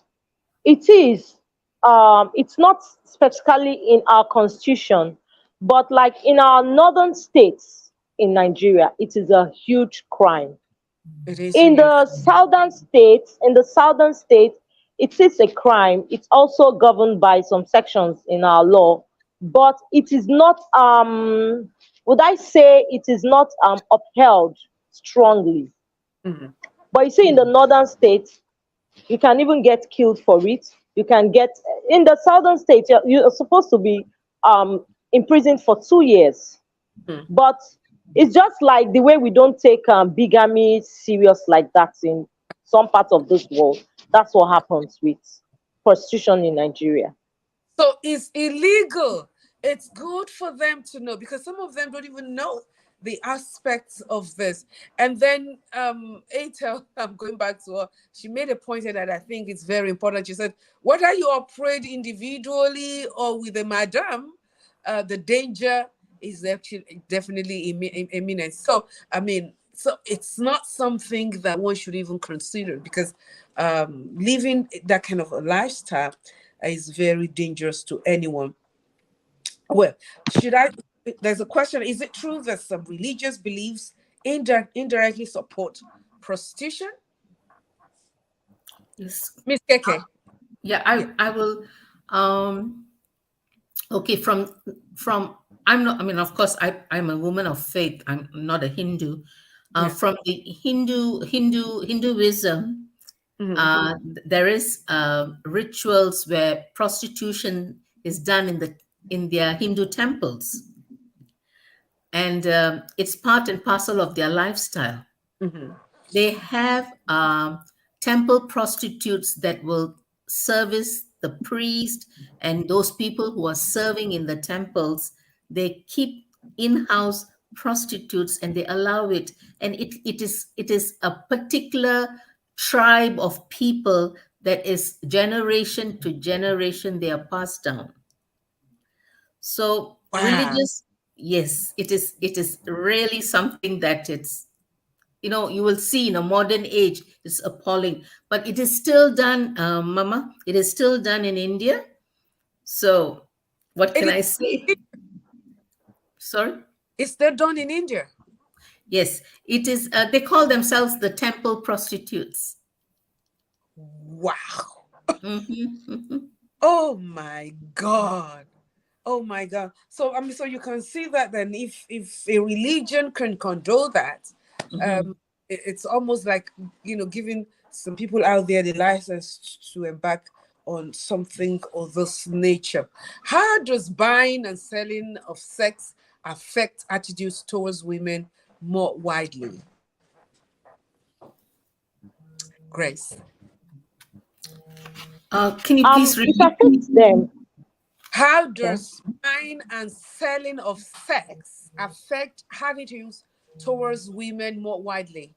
[SPEAKER 4] it is. It's not specifically in our constitution, but like in our northern states in Nigeria, it is a huge crime.
[SPEAKER 1] It is
[SPEAKER 4] In
[SPEAKER 1] really.
[SPEAKER 4] the southern states, it is a crime. It's also governed by some sections in our law, but it is not. Would I say it is not upheld strongly?
[SPEAKER 1] Mhm.
[SPEAKER 4] But you see, in the northern states, you can even get killed for it. You can get in the southern states. You're supposed to be imprisoned for 2 years.
[SPEAKER 1] Mhm.
[SPEAKER 4] But it's just like the way we don't take bigamy serious like that in some parts of this world. That's what happens with prostitution in Nigeria.
[SPEAKER 1] So it's illegal. It's good for them to know, because some of them don't even know the aspects of this. And then Atel, I'm going back to her. She made a point here that I think it's very important. She said, whether you operate individually or with a madam, the danger is actually definitely imminent. So I mean, So it's not something that one should even consider, because living that kind of a lifestyle is very dangerous to anyone. Well, should I? There's a question: is it true that some religious beliefs indirectly support prostitution?
[SPEAKER 2] Yes.
[SPEAKER 1] Miss Keke.
[SPEAKER 2] Yeah,
[SPEAKER 1] Yeah.
[SPEAKER 2] I will. Um, okay, from I'm not. I mean, of course, I'm a woman of faith. I'm not a Hindu.
[SPEAKER 1] Yeah.
[SPEAKER 2] From the Hinduism,
[SPEAKER 1] Mhm.
[SPEAKER 2] there is rituals where prostitution is done in their Hindu temples, and it's part and parcel of their lifestyle.
[SPEAKER 1] Mhm.
[SPEAKER 2] They have temple prostitutes that will service the priest and those people who are serving in the temples. They keep in-house prostitutes and they allow it. And it is a particular tribe of people that is generation to generation they are passed down. So
[SPEAKER 1] Wow.
[SPEAKER 2] religious, yes, it is really something that it's, you will see in a modern age. It's appalling, but it is still done, Mama. It is still done in India. So what
[SPEAKER 1] It
[SPEAKER 2] can
[SPEAKER 1] is.
[SPEAKER 2] I say? Sorry.
[SPEAKER 1] It's still done in India.
[SPEAKER 2] Yes, it is. They call themselves the temple prostitutes.
[SPEAKER 1] Wow.
[SPEAKER 2] Mhm, mhm.
[SPEAKER 1] Oh my God. Oh my God. So I mean, so you can see that then, if a religion can condone that,
[SPEAKER 2] Mhm.
[SPEAKER 1] it's almost like, giving some people out there the license to embark on something of this nature. How does buying and selling of sex affect attitudes towards women more widely? Grace.
[SPEAKER 2] Can you please
[SPEAKER 4] It
[SPEAKER 2] repeat?
[SPEAKER 4] affects them.
[SPEAKER 1] How
[SPEAKER 4] Okay.
[SPEAKER 1] does buying and selling of sex affect attitudes towards women more widely?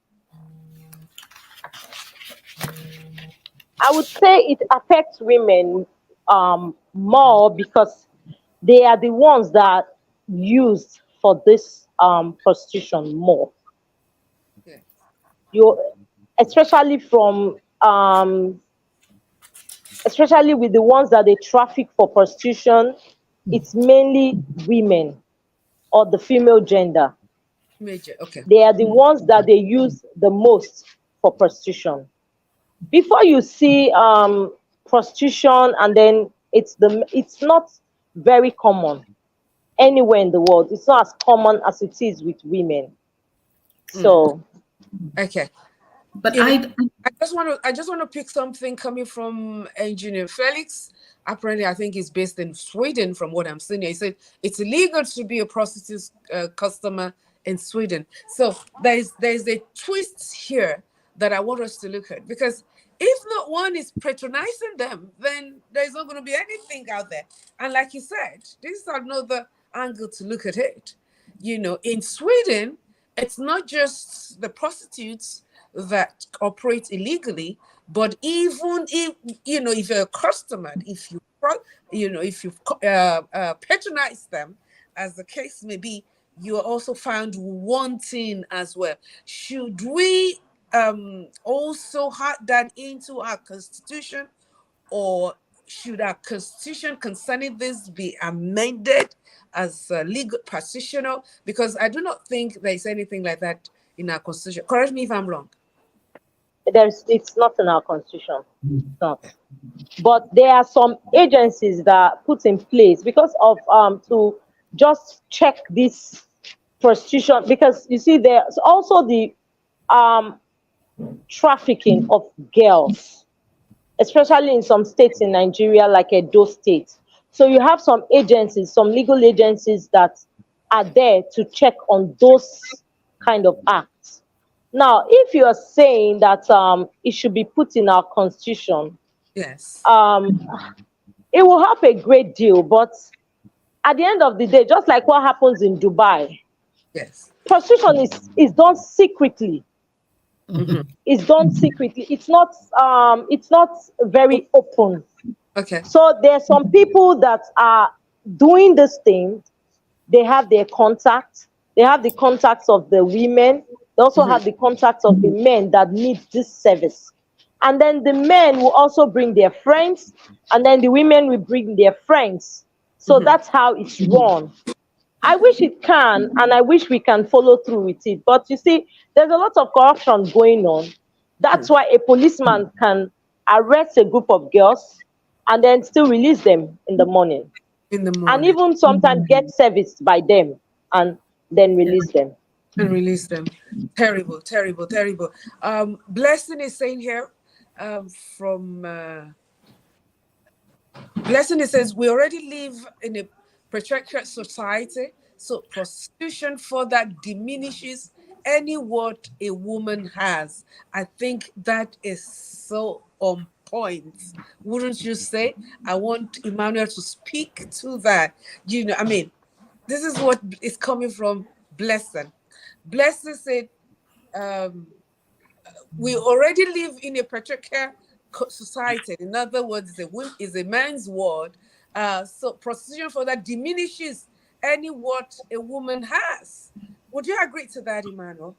[SPEAKER 4] I would say it affects women more because they are the ones that used for this prostitution more.
[SPEAKER 1] Yeah.
[SPEAKER 4] You, especially from especially with the ones that they traffic for prostitution, it's mainly women or the female gender.
[SPEAKER 1] Major. Okay.
[SPEAKER 4] They are the ones that they use the most for prostitution. Before you see prostitution, and then it's not very common anywhere in the world. It's not as common as it is with women.
[SPEAKER 1] Mm.
[SPEAKER 4] So
[SPEAKER 1] Okay.
[SPEAKER 2] But
[SPEAKER 1] You know, I just want to pick something coming from Engineer Felix. Apparently, I think he's based in Sweden. From what I'm seeing, he said it's illegal to be a prostitute customer in Sweden. So there's a twist here that I want us to look at, because if not one is patronizing them, then there's not going to be anything out there. And like you said, this is another angle to look at it. In Sweden, it's not just the prostitutes that operate illegally, but even if you're a customer, if you patronize them, as the case may be, you are also found wanting as well. Should we also add that into our constitution, or should our constitution concerning this be amended as a legal practitioner? Because I do not think there is anything like that in our constitution. Correct me if I'm wrong.
[SPEAKER 4] it's not in our constitution. It's not. But there are some agencies that put in place because of to just check this prostitution, because you see there's also the um trafficking of girls, especially in some states in Nigeria, like Edo State. So you have some agencies, some legal agencies that are there to check on those kind of acts. Now, if you are saying that it should be put in our constitution,
[SPEAKER 1] Yes.
[SPEAKER 4] um, it will help a great deal. But at the end of the day, just like what happens in Dubai,
[SPEAKER 1] Yes.
[SPEAKER 4] prostitution is done secretly.
[SPEAKER 1] Mm-hmm.
[SPEAKER 4] It's done secretly. It's not very open.
[SPEAKER 1] Okay.
[SPEAKER 4] So there are some people that are doing this thing. They have their contacts. They have the contacts of the women. They also have the contacts of the men that need this service. And then the men will also bring their friends, and then the women will bring their friends. So that's how it's run. I wish it can, and I wish we can follow through with it. But you see, there's a lot of corruption going on. That's why a policeman can arrest a group of girls and then still release them in the morning.
[SPEAKER 1] In the
[SPEAKER 4] And
[SPEAKER 1] morning
[SPEAKER 4] even sometimes get serviced by them and then release them.
[SPEAKER 1] and release them. Terrible, terrible, terrible. Blessing is saying here from Blessing, it says, we already live in a patriarchal society, so prostitution further diminishes any what a woman has. I think that is so on point. Wouldn't you say? I want Emmanuel to speak to that. You know, I mean, this is what is coming from Blessing. Blessing said, um, we already live in a patriarchal society. In other words, is a man's word. So prostitution further diminishes any what a woman has. Would you agree to that, Emmanuel?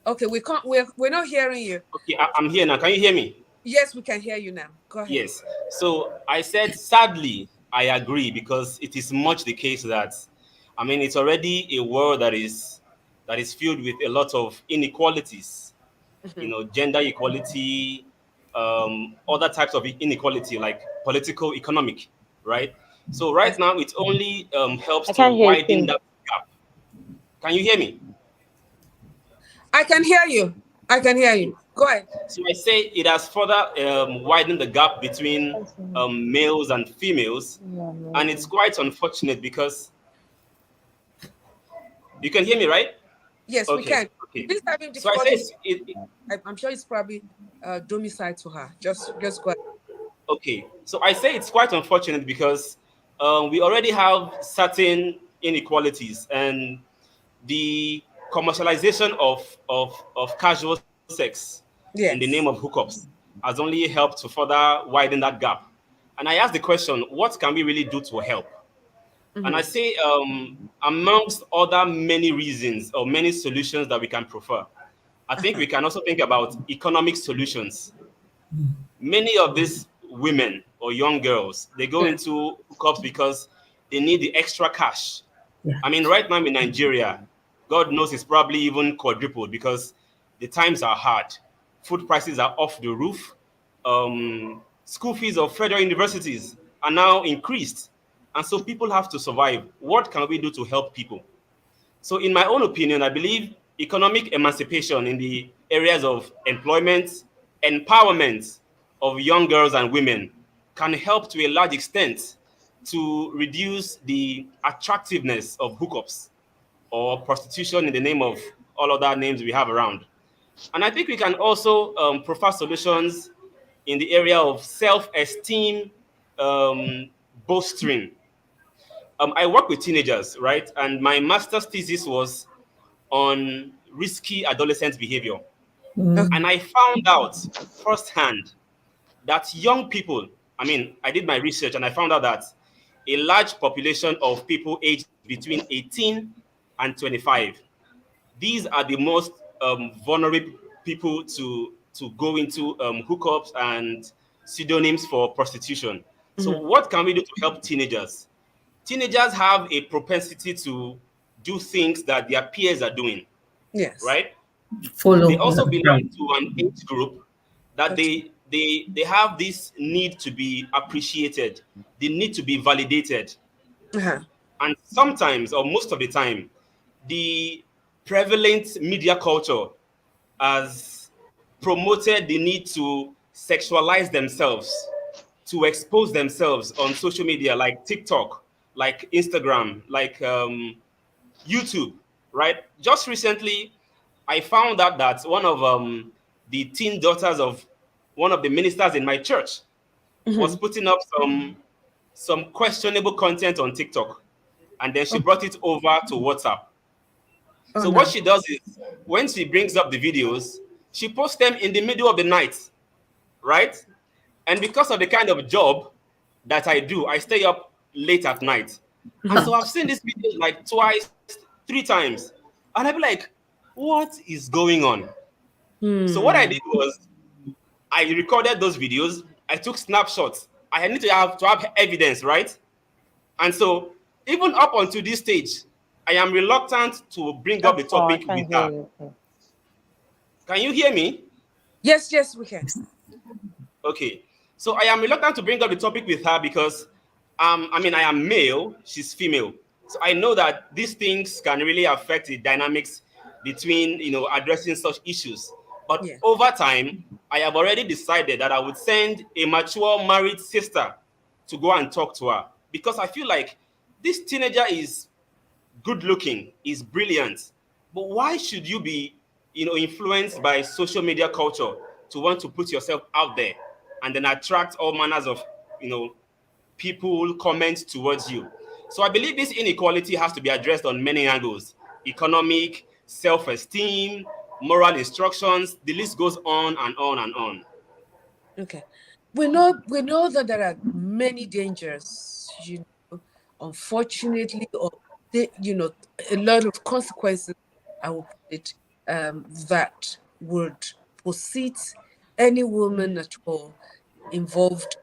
[SPEAKER 1] Okay, we can't. We're not hearing you.
[SPEAKER 3] Okay, I'm here now. Can you hear me?
[SPEAKER 1] Yes, we can hear you now. Go ahead.
[SPEAKER 3] Yes. So I said, sadly, I agree, because it is much the case that, I mean, it's already a world that is filled with a lot of inequalities. You know, gender equality, other types of inequality like political, economic, right? So right now, it only helps
[SPEAKER 4] I
[SPEAKER 3] to
[SPEAKER 4] can't hear a
[SPEAKER 3] widen
[SPEAKER 4] thing.
[SPEAKER 3] that gap. Can you hear me?
[SPEAKER 1] I can hear you. I can hear you. Go ahead.
[SPEAKER 3] So I say it has further widened the gap between males and females, and it's quite unfortunate because you can hear me, right?
[SPEAKER 1] Yes, we
[SPEAKER 3] Okay,
[SPEAKER 1] can.
[SPEAKER 3] okay.
[SPEAKER 1] Please having
[SPEAKER 3] So I say
[SPEAKER 1] difficulties. I'm sure it's probably domicile to her. Just go ahead.
[SPEAKER 3] okay. So I say it's quite unfortunate because we already have certain inequalities, and the commercialization of casual sex in the name of
[SPEAKER 1] Yes.
[SPEAKER 3] hookups has only helped to further widen that gap. And I asked the question, what can we really do to help? And I say, amongst other many reasons or many solutions that we can prefer, I think we can also think about economic solutions. Many of these women or young girls, they go
[SPEAKER 1] Yes.
[SPEAKER 3] into hookups because they need the extra cash.
[SPEAKER 2] Yeah.
[SPEAKER 3] I mean, right now in Nigeria, God knows it's probably even quadrupled because the times are hard. Food prices are off the roof. School fees of federal universities are now increased. And so people have to survive. What can we do to help people? So, in my own opinion, I believe economic emancipation in the areas of employment, empowerment of young girls and women can help to a large extent to reduce the attractiveness of hookups or prostitution in the name of all other names we have around. And I think we can also prefer solutions in the area of self-esteem bolstering. I work with teenagers, right? And my master's thesis was on risky adolescent behavior. And I found out firsthand that young people, I mean, I did my research and I found out that a large population of people aged between 18 and 25, these are the most vulnerable people to go into hookups and pseudonyms for prostitution. So, what can we do to help teenagers? Teenagers have a propensity to do things that their peers are doing,
[SPEAKER 1] Yes.
[SPEAKER 3] right? They
[SPEAKER 2] Follow.
[SPEAKER 3] also belong
[SPEAKER 2] Right.
[SPEAKER 3] to an age group that
[SPEAKER 1] Okay.
[SPEAKER 3] they have this need to be appreciated, they need to be validated.
[SPEAKER 1] Uh-huh.
[SPEAKER 3] And sometimes, or most of the time, the prevalent media culture has promoted the need to sexualize themselves, to expose themselves on social media like TikTok, like Instagram, like YouTube, right? Just recently, I found out that one of the teen daughters of one of the ministers in my church was putting up some questionable content on TikTok, and then she
[SPEAKER 1] Oh,
[SPEAKER 3] brought it over to WhatsApp.
[SPEAKER 1] oh
[SPEAKER 3] So what
[SPEAKER 1] no.
[SPEAKER 3] she does is when she brings up the videos, she posts them in the middle of the night, right? And because of the kind of job that I do, I stay up late at night. And so I've seen this video like twice, 3 times. And I'd be like, what is going on? So what I did was I recorded those videos. I took snapshots. I need to have evidence, right? And so even up until this stage, I am reluctant to bring up the
[SPEAKER 4] Oh, I
[SPEAKER 3] topic
[SPEAKER 4] can't
[SPEAKER 3] with
[SPEAKER 4] hear
[SPEAKER 3] her.
[SPEAKER 4] you.
[SPEAKER 3] Can you hear me?
[SPEAKER 1] Yes, yes, we can.
[SPEAKER 3] Okay. So I am reluctant to bring up the topic with her because I mean I am male, she's female. So I know that these things can really affect the dynamics between addressing such issues. But
[SPEAKER 1] Yeah.
[SPEAKER 3] over time, I have already decided that I would send a mature married sister to go and talk to her because I feel like this teenager is good looking, is brilliant. But why should you be, influenced by social media culture to want to put yourself out there and then attract all manners of, people comment towards you? So I believe this inequality has to be addressed on many angles: economic, self-esteem, moral instructions. The list goes on and on and on.
[SPEAKER 1] Okay. We know that there are many dangers, unfortunately, or a lot of consequences, I will put it, that would precede any woman at all involved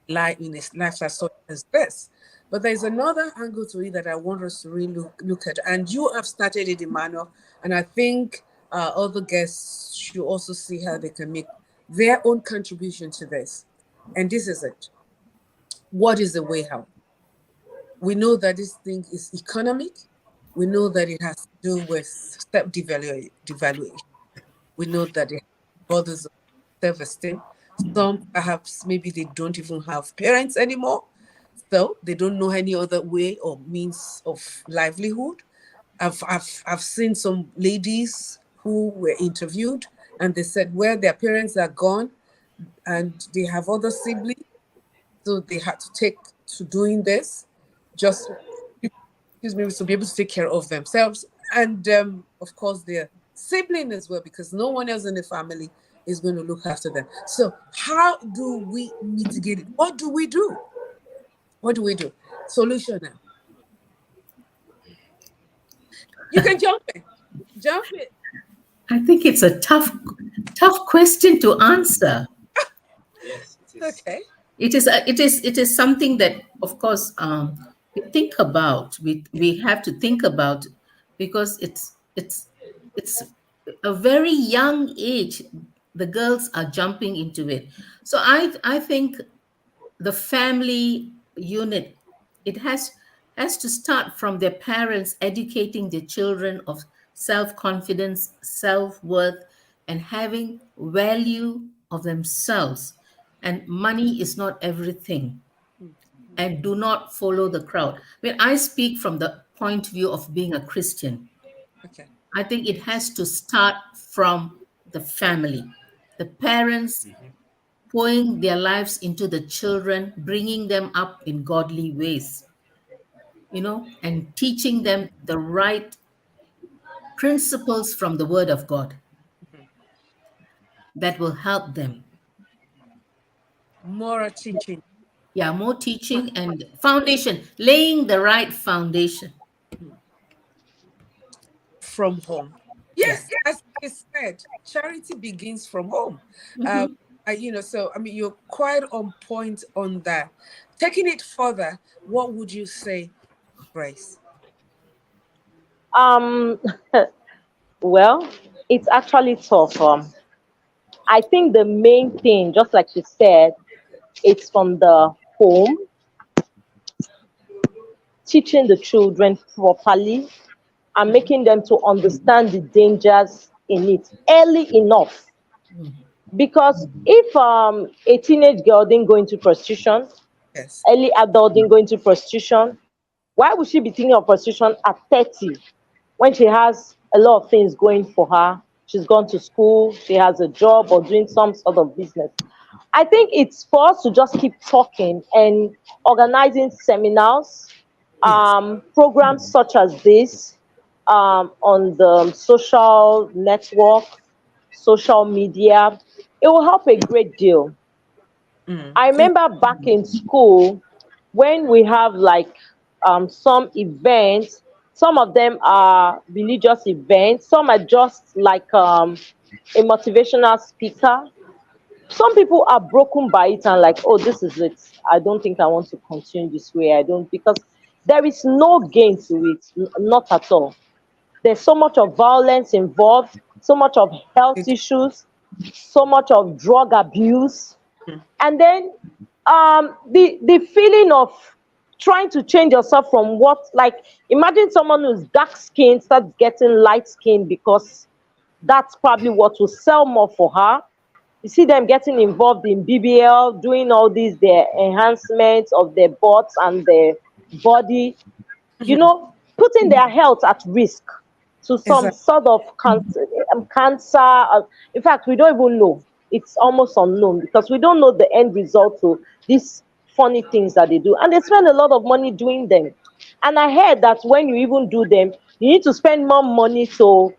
[SPEAKER 1] in a lifestyle such as this. But there's another angle to it that I want us to really look at. And you have started it, Emmanuel, and I think other guests should also see how they can make their own contribution to this. And this is it. What is the way out? We know that this thing is economic. We know that it has to do with devaluation. We know that it bothers self-esteem. Some perhaps maybe they don't even have parents anymore, so they don't know any other way or means of livelihood. I've seen some ladies who were interviewed and they said where their parents are gone and they have other siblings, so they had to take to doing this just excuse me, to be able to take care of themselves and of course their sibling as well, because no one else in the family is going to look after them. So how do we mitigate it? What do we do? What do we do? Solution now. You can jump in. Jump in.
[SPEAKER 2] I think it's a tough question to answer.
[SPEAKER 3] Yes, it is.
[SPEAKER 1] Okay.
[SPEAKER 2] It is something that, of course, we think about. We have to think about, because it's a very young age. The girls are jumping into it. So I think the family unit, it has to start from their parents educating their children of self-confidence, self-worth, and having value of themselves. And money is not everything. And do not follow the crowd. When I speak from the point of view of being a Christian,
[SPEAKER 1] Okay.
[SPEAKER 2] I think it has to start from the family, the parents pouring their lives into the children, bringing them up in godly ways, and teaching them the right principles from the Word of God that will help them.
[SPEAKER 1] Moral teaching
[SPEAKER 2] Yeah, more teaching and foundation, laying the right foundation.
[SPEAKER 1] from home.
[SPEAKER 2] Yeah.
[SPEAKER 1] Yes, as I said, charity begins from home. So I mean, you're quite on point on that. Taking it further, what would you say, Grace?
[SPEAKER 4] Um, well, it's actually tough. I think the main thing, just like she said, it's from the home, teaching the children properly and making them to understand the dangers in it early enough. Because if a teenage girl didn't go into prostitution,
[SPEAKER 1] Yes.
[SPEAKER 4] early adult didn't go into prostitution, why would she be thinking of prostitution at 30 when she has a lot of things going for her? She's gone to school, she has a job or doing some sort of business. I think it's for us to just keep talking and organizing seminars,
[SPEAKER 1] Yes.
[SPEAKER 4] programs such as this, on the social network, social media. It will help a great deal. I remember back in school when we have like some events. Some of them are religious events. Some are just like a motivational speaker. Some people are broken by it and like, oh, this is it. I don't think I want to continue this way. I don't, because there is no gain to it, not at all. There's so much of violence involved, so much of health
[SPEAKER 1] It-
[SPEAKER 4] issues, so much of drug abuse,
[SPEAKER 1] Mhm.
[SPEAKER 4] and then the feeling of trying to change yourself from what, like, imagine someone who's dark skinned starts getting light skin because that's probably what will sell more for her. You see them getting involved in BBL, doing all these their enhancements of their butts and their body, putting their health at risk to some
[SPEAKER 1] Exactly.
[SPEAKER 4] sort of cancer. In fact, we don't even know. It's almost unknown because we don't know the end result to these funny things that they do. And they spend a lot of money doing them. And I heard that when you even do them, you need to spend more money to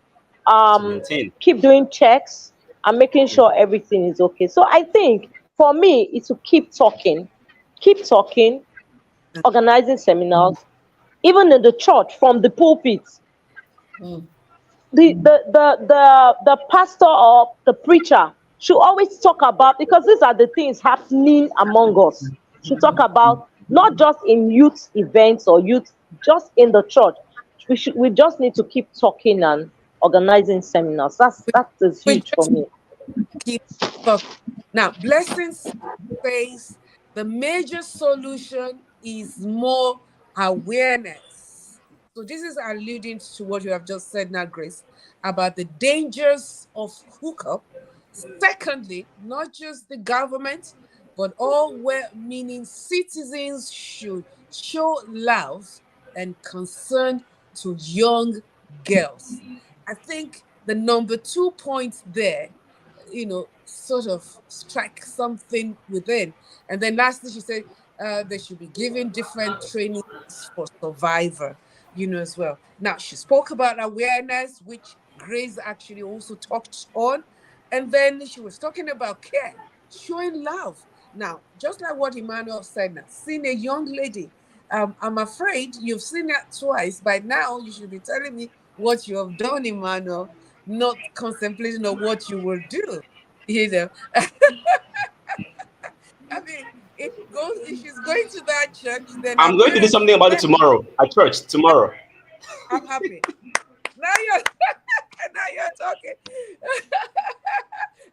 [SPEAKER 3] To
[SPEAKER 4] um,
[SPEAKER 3] maintain.
[SPEAKER 4] keep doing checks and making sure everything is okay. So I think for me, it's to keep talking, organizing seminars, even in the church from the pulpit.
[SPEAKER 2] Mm.
[SPEAKER 4] The pastor or the preacher should always talk about, because these are the things happening among us, should talk about not just in youth events or youth, just in the church. We just need to keep talking and organizing seminars. That is
[SPEAKER 1] We
[SPEAKER 4] huge for
[SPEAKER 1] just
[SPEAKER 4] me.
[SPEAKER 1] keep talking. Now, Blessings says the major solution is more awareness. So this is alluding to what you have just said now, Grace, about the dangers of hookup. Secondly, not just the government, but all well-meaning citizens should show love and concern to young girls. I think the number 2 point there, sort of strike something within. And then lastly, she said they should be given different trainings for survivor, as well. Now, she spoke about awareness, which Grace actually also talked on. And then she was talking about care, showing love. Now, just like what Emmanuel said now, seeing a young lady, I'm afraid you've seen that twice. By now, you should be telling me what you have done, Emmanuel, not contemplating on what you will do. You know, I mean, if she's going to that church, then her
[SPEAKER 3] I'm going to do
[SPEAKER 1] parents
[SPEAKER 3] something about it tomorrow at church. Tomorrow.
[SPEAKER 1] I'm happy. Now you're now you're talking.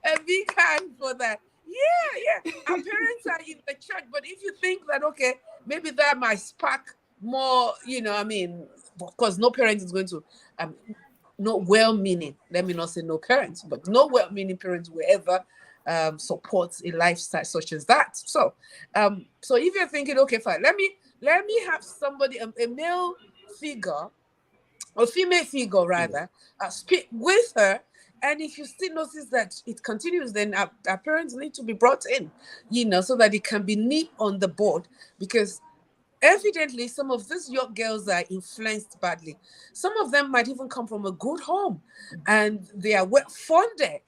[SPEAKER 1] A big hand for that. Yeah, yeah. Our parents are in the church, but if you think that okay, maybe that might spark more, I mean, of course, no parent is going to no well-meaning. Let me not say no parents, but no well-meaning parents will ever support a lifestyle such as that. So if you're thinking, okay, fine, let me have somebody, a male figure or female figure rather, speak with her. And if you still notice that it continues, then our parents need to be brought in, so that it can be nip on the board, because evidently some of these young girls are influenced badly. Some of them might even come from a good home and they are well funded,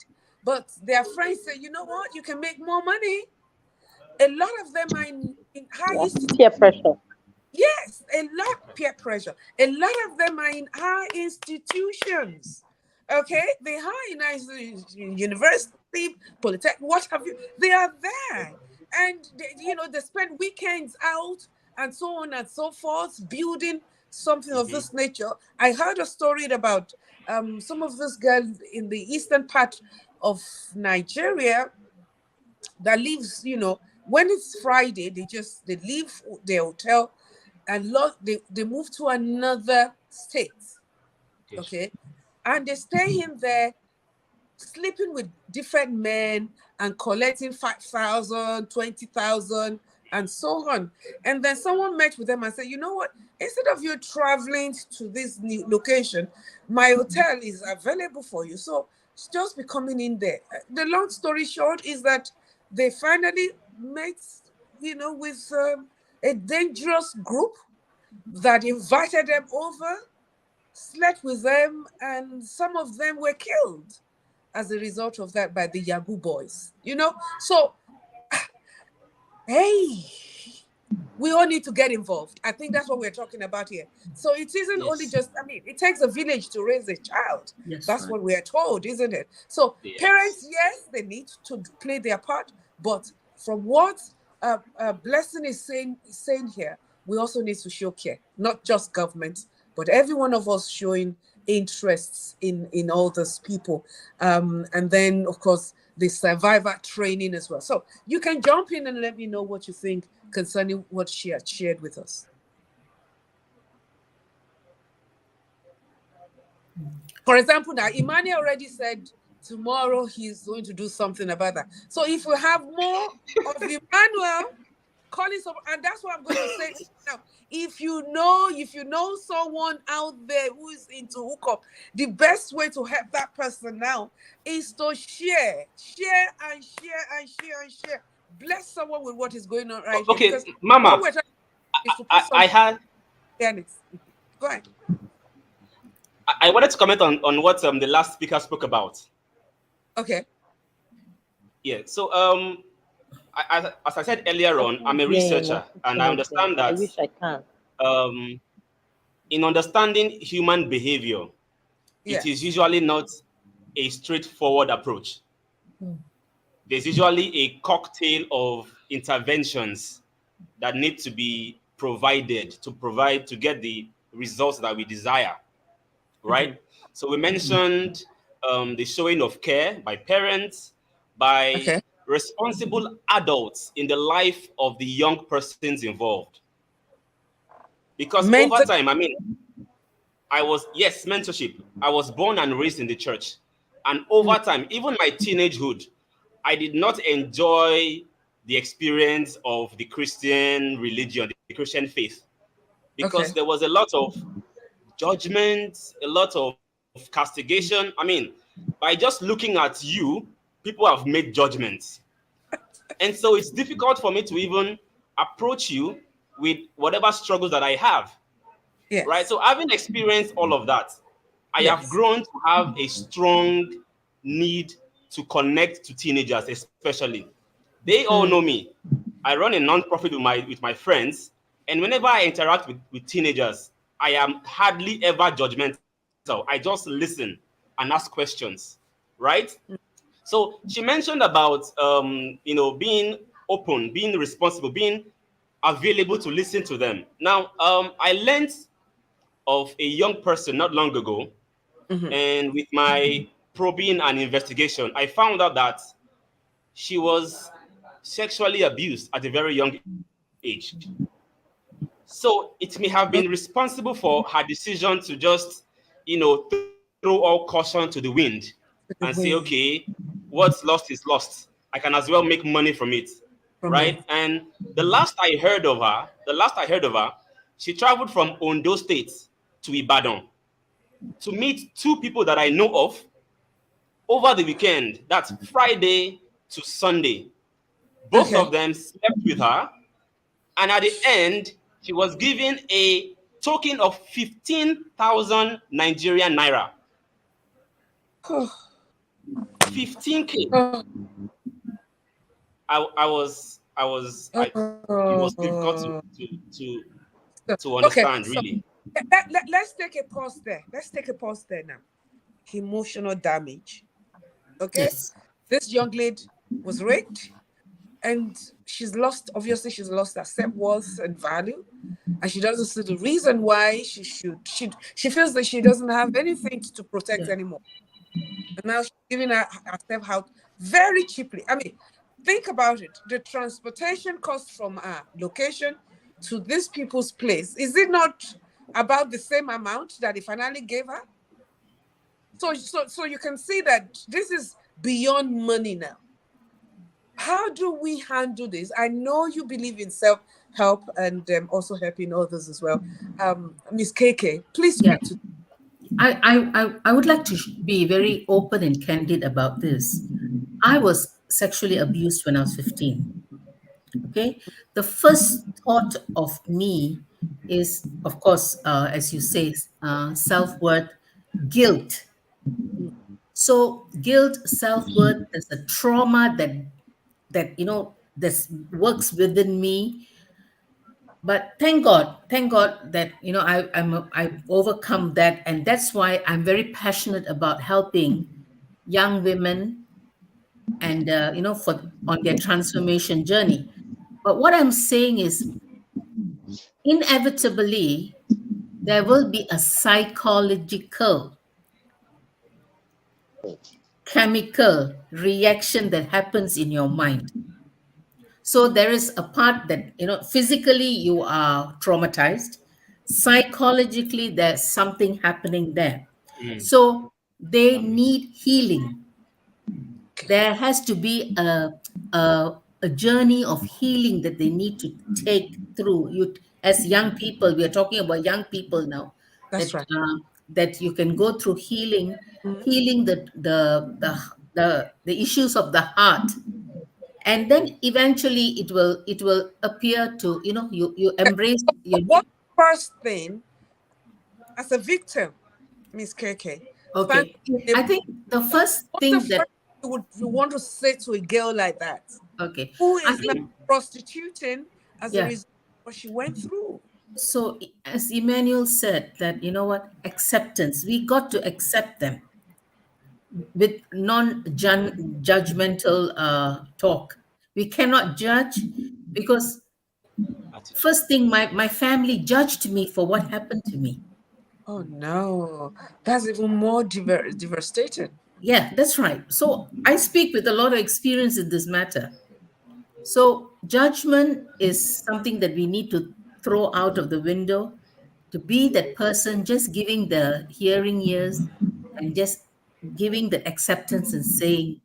[SPEAKER 1] but their friends say, you know what, you can make more money. A lot of them are in high
[SPEAKER 4] Yeah.
[SPEAKER 1] institutions.
[SPEAKER 4] Peer pressure.
[SPEAKER 1] Yes, a lot peer pressure. A lot of them are in high institutions. Okay, they are in university, polytech, what have you. They are there, and they spend weekends out and so on and so forth, building something of
[SPEAKER 3] Mhm.
[SPEAKER 1] this nature. I heard a story about some of this girls in the eastern part of Nigeria that lives, when it's Friday, they leave the hotel and they move to another state,
[SPEAKER 3] Yes.
[SPEAKER 1] okay, and they stay in there, sleeping with different men and collecting 5,000, 20,000, and so on. And then someone met with them and said, you know what? Instead of you traveling to this new location, my hotel is available for you. So just be coming in there. The long story short is that they finally met, with a dangerous group that invited them over, slept with them, and some of them were killed as a result of that by the Yahoo boys. So, hey, We all need to get involved. I think that's what we're talking about here. So it isn't only
[SPEAKER 3] Yes.
[SPEAKER 1] just, I mean, it takes a village to raise a child.
[SPEAKER 2] Yes,
[SPEAKER 1] That's
[SPEAKER 2] right.
[SPEAKER 1] what we're told, isn't it? So
[SPEAKER 3] Yes.
[SPEAKER 1] parents, yes, they need to play their part, but from what Blessing is saying here, we also need to show care, not just government, but every one of us showing interests in all those people. And then, of course, the survivor training as well. So you can jump in and let me know what you think concerning what she had shared with us. For example, now Imani already said tomorrow he's going to do something about that. So if we have more of Emmanuel calling some, and that's what I'm going to say now. If you know someone out there who is into hookup, the best way to help that person now is to share and share and share and share. Bless someone with what is going on right here.
[SPEAKER 3] Okay,
[SPEAKER 1] Because
[SPEAKER 3] Mama,
[SPEAKER 1] what we're trying is to put
[SPEAKER 3] I
[SPEAKER 1] some
[SPEAKER 3] had
[SPEAKER 1] fairness. Go ahead.
[SPEAKER 3] I wanted to comment on what the last speaker spoke about.
[SPEAKER 1] Okay.
[SPEAKER 3] Yeah. So as I said earlier on, I'm a researcher, and I understand
[SPEAKER 4] I
[SPEAKER 3] that
[SPEAKER 4] wish I can.
[SPEAKER 3] um, in understanding human behavior, it is
[SPEAKER 1] Yes.
[SPEAKER 3] usually not a straightforward approach. There's usually a cocktail of interventions that need to be provided to get the results that we desire, right? So we mentioned the showing of care by parents, by
[SPEAKER 1] Okay.
[SPEAKER 3] responsible adults in the life of the young persons involved. Because over
[SPEAKER 1] Mental.
[SPEAKER 3] time, I mean, yes, mentorship. I was born and raised in the church. And over time, even my teenagehood, I did not enjoy the experience of the Christian religion, the Christian faith, because
[SPEAKER 1] Okay.
[SPEAKER 3] there was a lot of judgment, a lot of castigation. I mean, by just looking at you, people have made judgments. And so it's difficult for me to even approach you with whatever struggles that I have, right?
[SPEAKER 1] Yes.
[SPEAKER 3] So having experienced all of that, I have
[SPEAKER 1] Yes.
[SPEAKER 3] grown to have a strong need to connect to teenagers, especially. They all know me. I run a non-profit with my friends, and whenever I interact with teenagers, I am hardly ever judgmental. I just listen and ask questions, right? So she mentioned about being open, being responsible, being available to listen to them. Now, I learned of a young person not long ago, and with my probing and investigation, I found out that she was sexually abused at a very young age. So it may have been responsible for her decision to just, throw all caution to the wind and say, okay, what's lost is lost. I can as well make money from it,
[SPEAKER 1] From
[SPEAKER 3] right?
[SPEAKER 1] it.
[SPEAKER 3] And the last I heard of her, she traveled from Ondo State to Ibadan to meet two people that I know of over the weekend. That's Friday to Sunday. Both
[SPEAKER 1] Okay.
[SPEAKER 3] of them slept with her, and at the end, she was given a token of 15,000 Nigerian naira. 15K.
[SPEAKER 1] Oh,
[SPEAKER 3] It was difficult
[SPEAKER 1] oh.
[SPEAKER 3] to
[SPEAKER 1] Okay.
[SPEAKER 3] understand,
[SPEAKER 1] So
[SPEAKER 3] really.
[SPEAKER 1] let's take a pause there. Let's take a pause there now. Emotional damage. Okay.
[SPEAKER 2] Yes.
[SPEAKER 1] This young lady was raped, and obviously she's lost her self-worth and value, and she doesn't see the reason why she feels that she doesn't have anything to protect
[SPEAKER 2] Yeah.
[SPEAKER 1] anymore. And now she's giving herself out very cheaply. I mean, think about it. The transportation cost from our location to these people's place, is it not about the same amount that he finally gave her? So you can see that this is beyond money now. How do we handle this? I know you believe in self-help and also helping others as well. Miss KK, please
[SPEAKER 2] Yeah.
[SPEAKER 1] speak to.
[SPEAKER 2] I would like to be very open and candid about this. I was sexually abused when I was 15. Okay. The first thought of me is, of course, as you say, self worth, guilt. So guilt, self worth, there's a trauma that that works within me. But thank God that I've overcome that, and that's why I'm very passionate about helping young women and for on their transformation journey. But what I'm saying is, inevitably, there will be a psychological, chemical reaction that happens in your mind. So there is a part that, physically you are traumatized, psychologically there's something happening there.
[SPEAKER 3] Mm.
[SPEAKER 2] So they need healing.
[SPEAKER 1] Okay.
[SPEAKER 2] There has to be a journey of healing that they need to take through. You, as young people, we are talking about young people now,
[SPEAKER 1] That's
[SPEAKER 2] that
[SPEAKER 1] right.
[SPEAKER 2] that you can go through healing,
[SPEAKER 1] Mhm.
[SPEAKER 2] healing the issues of the heart, and then eventually it will appear to, you embrace your.
[SPEAKER 1] What first thing as a victim, Miss KK, find
[SPEAKER 2] Okay,
[SPEAKER 1] a-
[SPEAKER 2] I think the first
[SPEAKER 1] what's the
[SPEAKER 2] thing that.
[SPEAKER 1] first thing you want to say to a girl like that,
[SPEAKER 2] Okay,
[SPEAKER 1] who
[SPEAKER 2] I
[SPEAKER 1] is now
[SPEAKER 2] think.
[SPEAKER 1] prostituting as a
[SPEAKER 2] Yeah.
[SPEAKER 1] result of what she went through?
[SPEAKER 2] So, as Emmanuel said, that, acceptance, we got to accept them with non-judgmental talk. We cannot judge, because
[SPEAKER 3] Attitude.
[SPEAKER 2] first thing, my family judged me for what happened to me.
[SPEAKER 1] Oh no, that's even more devastating.
[SPEAKER 2] Yeah, that's right. So I speak with a lot of experience in this matter. So judgment is something that we need to throw out of the window, to be that person just giving the hearing ears and just giving the acceptance and saying,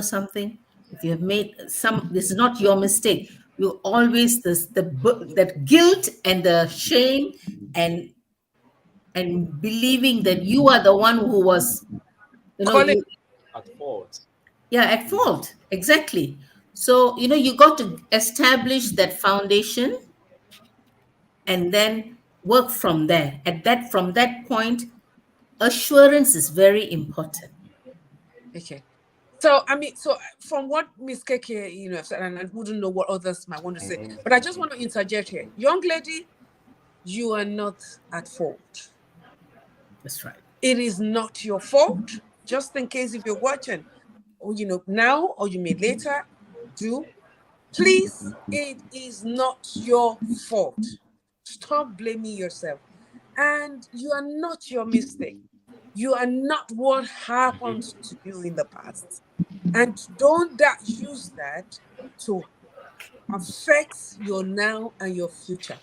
[SPEAKER 2] something, if you have made some, this is not your mistake. You always, that guilt and the shame, and believing that you are the one who was,
[SPEAKER 1] Calling
[SPEAKER 2] you,
[SPEAKER 3] At fault.
[SPEAKER 2] yeah, at fault. Exactly. So, you got to establish that foundation and then work from there. From that point, assurance is very important.
[SPEAKER 1] okay. So I mean, so from what Miss KK, said, and I wouldn't know what others might want to say, but I just want to interject here. Young lady, you are not at fault.
[SPEAKER 2] That's right.
[SPEAKER 1] It is not your fault. Just in case if you're watching, or now, or you may later do, please, it is not your fault. Stop blaming yourself. And you are not your mistake. You are not what happened to you in the past. And don't use that to affect your now and your future.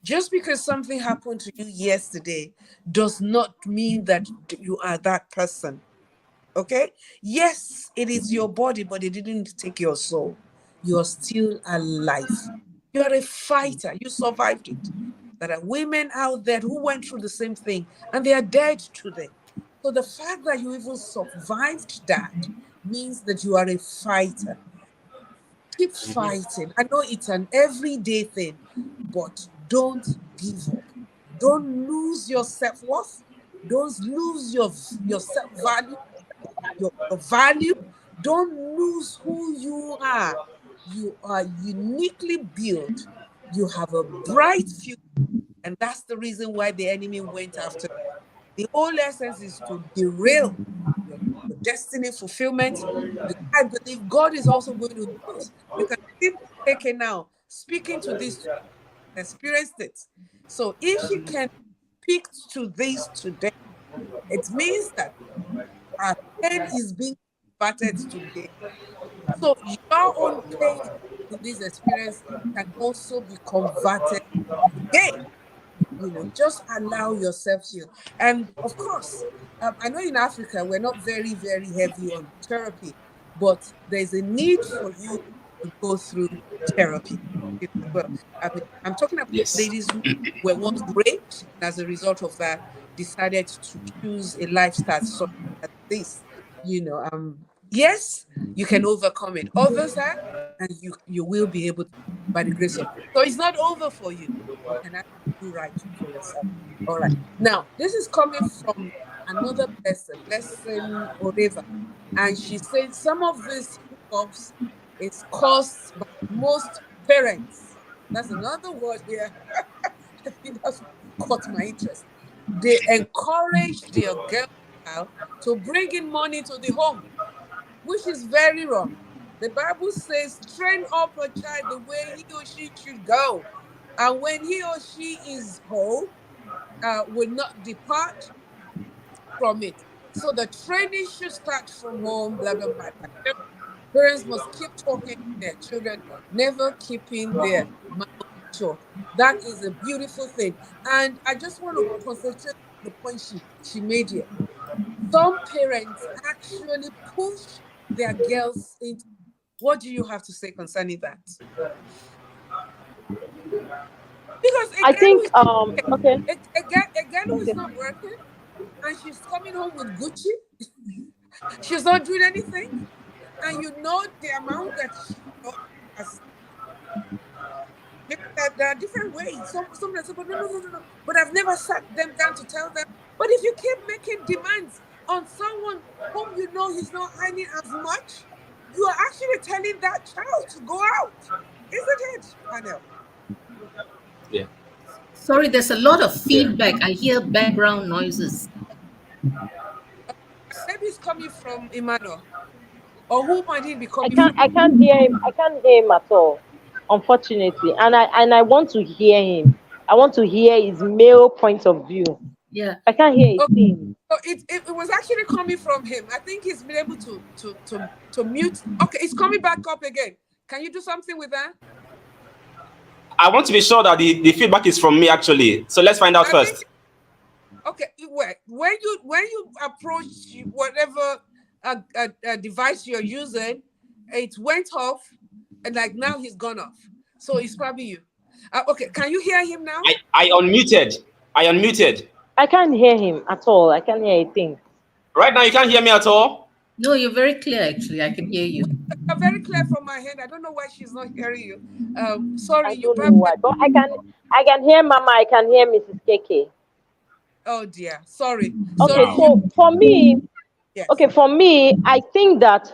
[SPEAKER 1] Just because something happened to you yesterday does not mean that you are that person. Okay? Yes, it is your body, but it didn't take your soul. You're still alive. You're a fighter. You survived it. There are women out there who went through the same thing and they are dead today. So the fact that you even survived that means that you are a fighter. Keep fighting. I know it's an everyday thing, but don't give up. Don't lose your self-worth. Don't lose your self-value, your value. Don't lose who you are. You are uniquely built. You have a bright future. And that's the reason why the enemy went after you. The whole essence is to derail your destiny fulfillment. I believe God is also going to do it. You can see KK now speaking to this, experienced it. So if she can speak to this today, it means that our pain is being converted today. So your own pain in this experience can also be converted today. Just allow yourself to. And of course, I know in Africa we're not very, very heavy on therapy, but there's a need for you to go through therapy as well. I mean, I'm talking about
[SPEAKER 3] Yes.
[SPEAKER 1] ladies who were once raped and as a result of that decided to choose a lifestyle such as this. Yes, you can overcome it. Others are, and you will be able to by the grace of God. So it's not over for you. You can actually do right for yourself. All right. Now, this is coming from another blessing Oreva. And she said some of these hookups is caused by most parents. That's another word here. I think that's what caught my interest. They encourage their girl child to bring in money to the home, which is very wrong. The Bible says, train up a child the way he or she should go. And when he or she is whole, will not depart from it. So the training should start from home, blah, blah, blah. Parents must keep talking to their children, never keeping their mouth shut. That is a beautiful thing. And I just want to concentrate on the point she made here. Some parents actually push their girls into. What do you have to say concerning that? Because
[SPEAKER 4] I think okay.
[SPEAKER 1] a girl who is
[SPEAKER 4] Okay.
[SPEAKER 1] not working and she's coming home with Gucci, she's not doing anything, and you know the amount that she has. There are different ways. Some say, but no. But I've never sat them down to tell them. But if you keep making demands on someone whom you know he's not earning as much, you are actually telling that child to go out, isn't it, Anel?
[SPEAKER 3] Yeah.
[SPEAKER 2] Sorry, there's a lot of feedback. I hear background noises.
[SPEAKER 1] Maybe it's coming from Emmanuel. Or who might it be
[SPEAKER 4] I
[SPEAKER 1] coming
[SPEAKER 4] can't
[SPEAKER 1] from?
[SPEAKER 4] I can't hear him. I can't hear him at all, unfortunately. And I want to hear him. I want to hear his male point of view.
[SPEAKER 2] Yeah.
[SPEAKER 4] I can't hear his
[SPEAKER 1] Okay.
[SPEAKER 4] thing.
[SPEAKER 1] So it was actually coming from him. I think he's been able to mute. Okay, it's coming back up again. Can you do something with that?
[SPEAKER 3] I want to be sure that the feedback is from me actually. So let's find out first.
[SPEAKER 1] Okay, when you approach whatever device you're using, it went off, and like now he's gone off. So it's probably you. Okay, can you hear him now?
[SPEAKER 3] I unmuted.
[SPEAKER 4] I can't hear him at all. I can't hear a thing.
[SPEAKER 3] Right now, you can't hear me at all?
[SPEAKER 2] No, you're very clear, actually. I can hear you.
[SPEAKER 1] I'm very clear from my hand. I don't know why she's not hearing you. Sorry,
[SPEAKER 4] I
[SPEAKER 1] you
[SPEAKER 4] don't know
[SPEAKER 1] probably.
[SPEAKER 4] why, but I can hear Mama. I can hear Mrs. KK.
[SPEAKER 1] Oh dear, sorry.
[SPEAKER 4] Okay,
[SPEAKER 1] Sorry.
[SPEAKER 4] so for me,
[SPEAKER 1] Yes.
[SPEAKER 4] okay, for me, I think that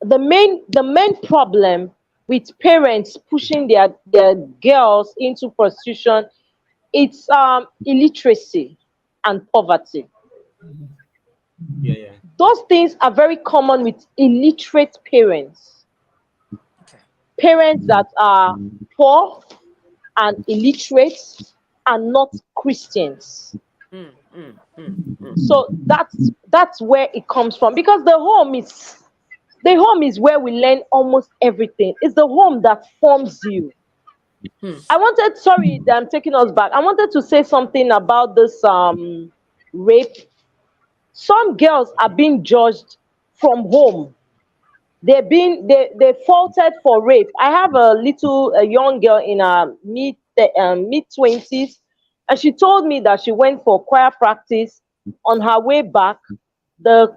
[SPEAKER 4] the main problem with parents pushing their girls into prostitution, it's illiteracy and poverty.
[SPEAKER 3] Yeah.
[SPEAKER 4] Those things are very common with illiterate parents.
[SPEAKER 1] Okay.
[SPEAKER 4] Parents that are poor and illiterate and not Christians. So that's where it comes from, because the home is where we learn almost everything. It's the home that forms you. Sorry that I'm taking us back. I wanted to say something about this rape. Some girls are being judged from home. They faulted for rape. I have a young girl in her mid 20s, and she told me that she went for choir practice. On her way back, a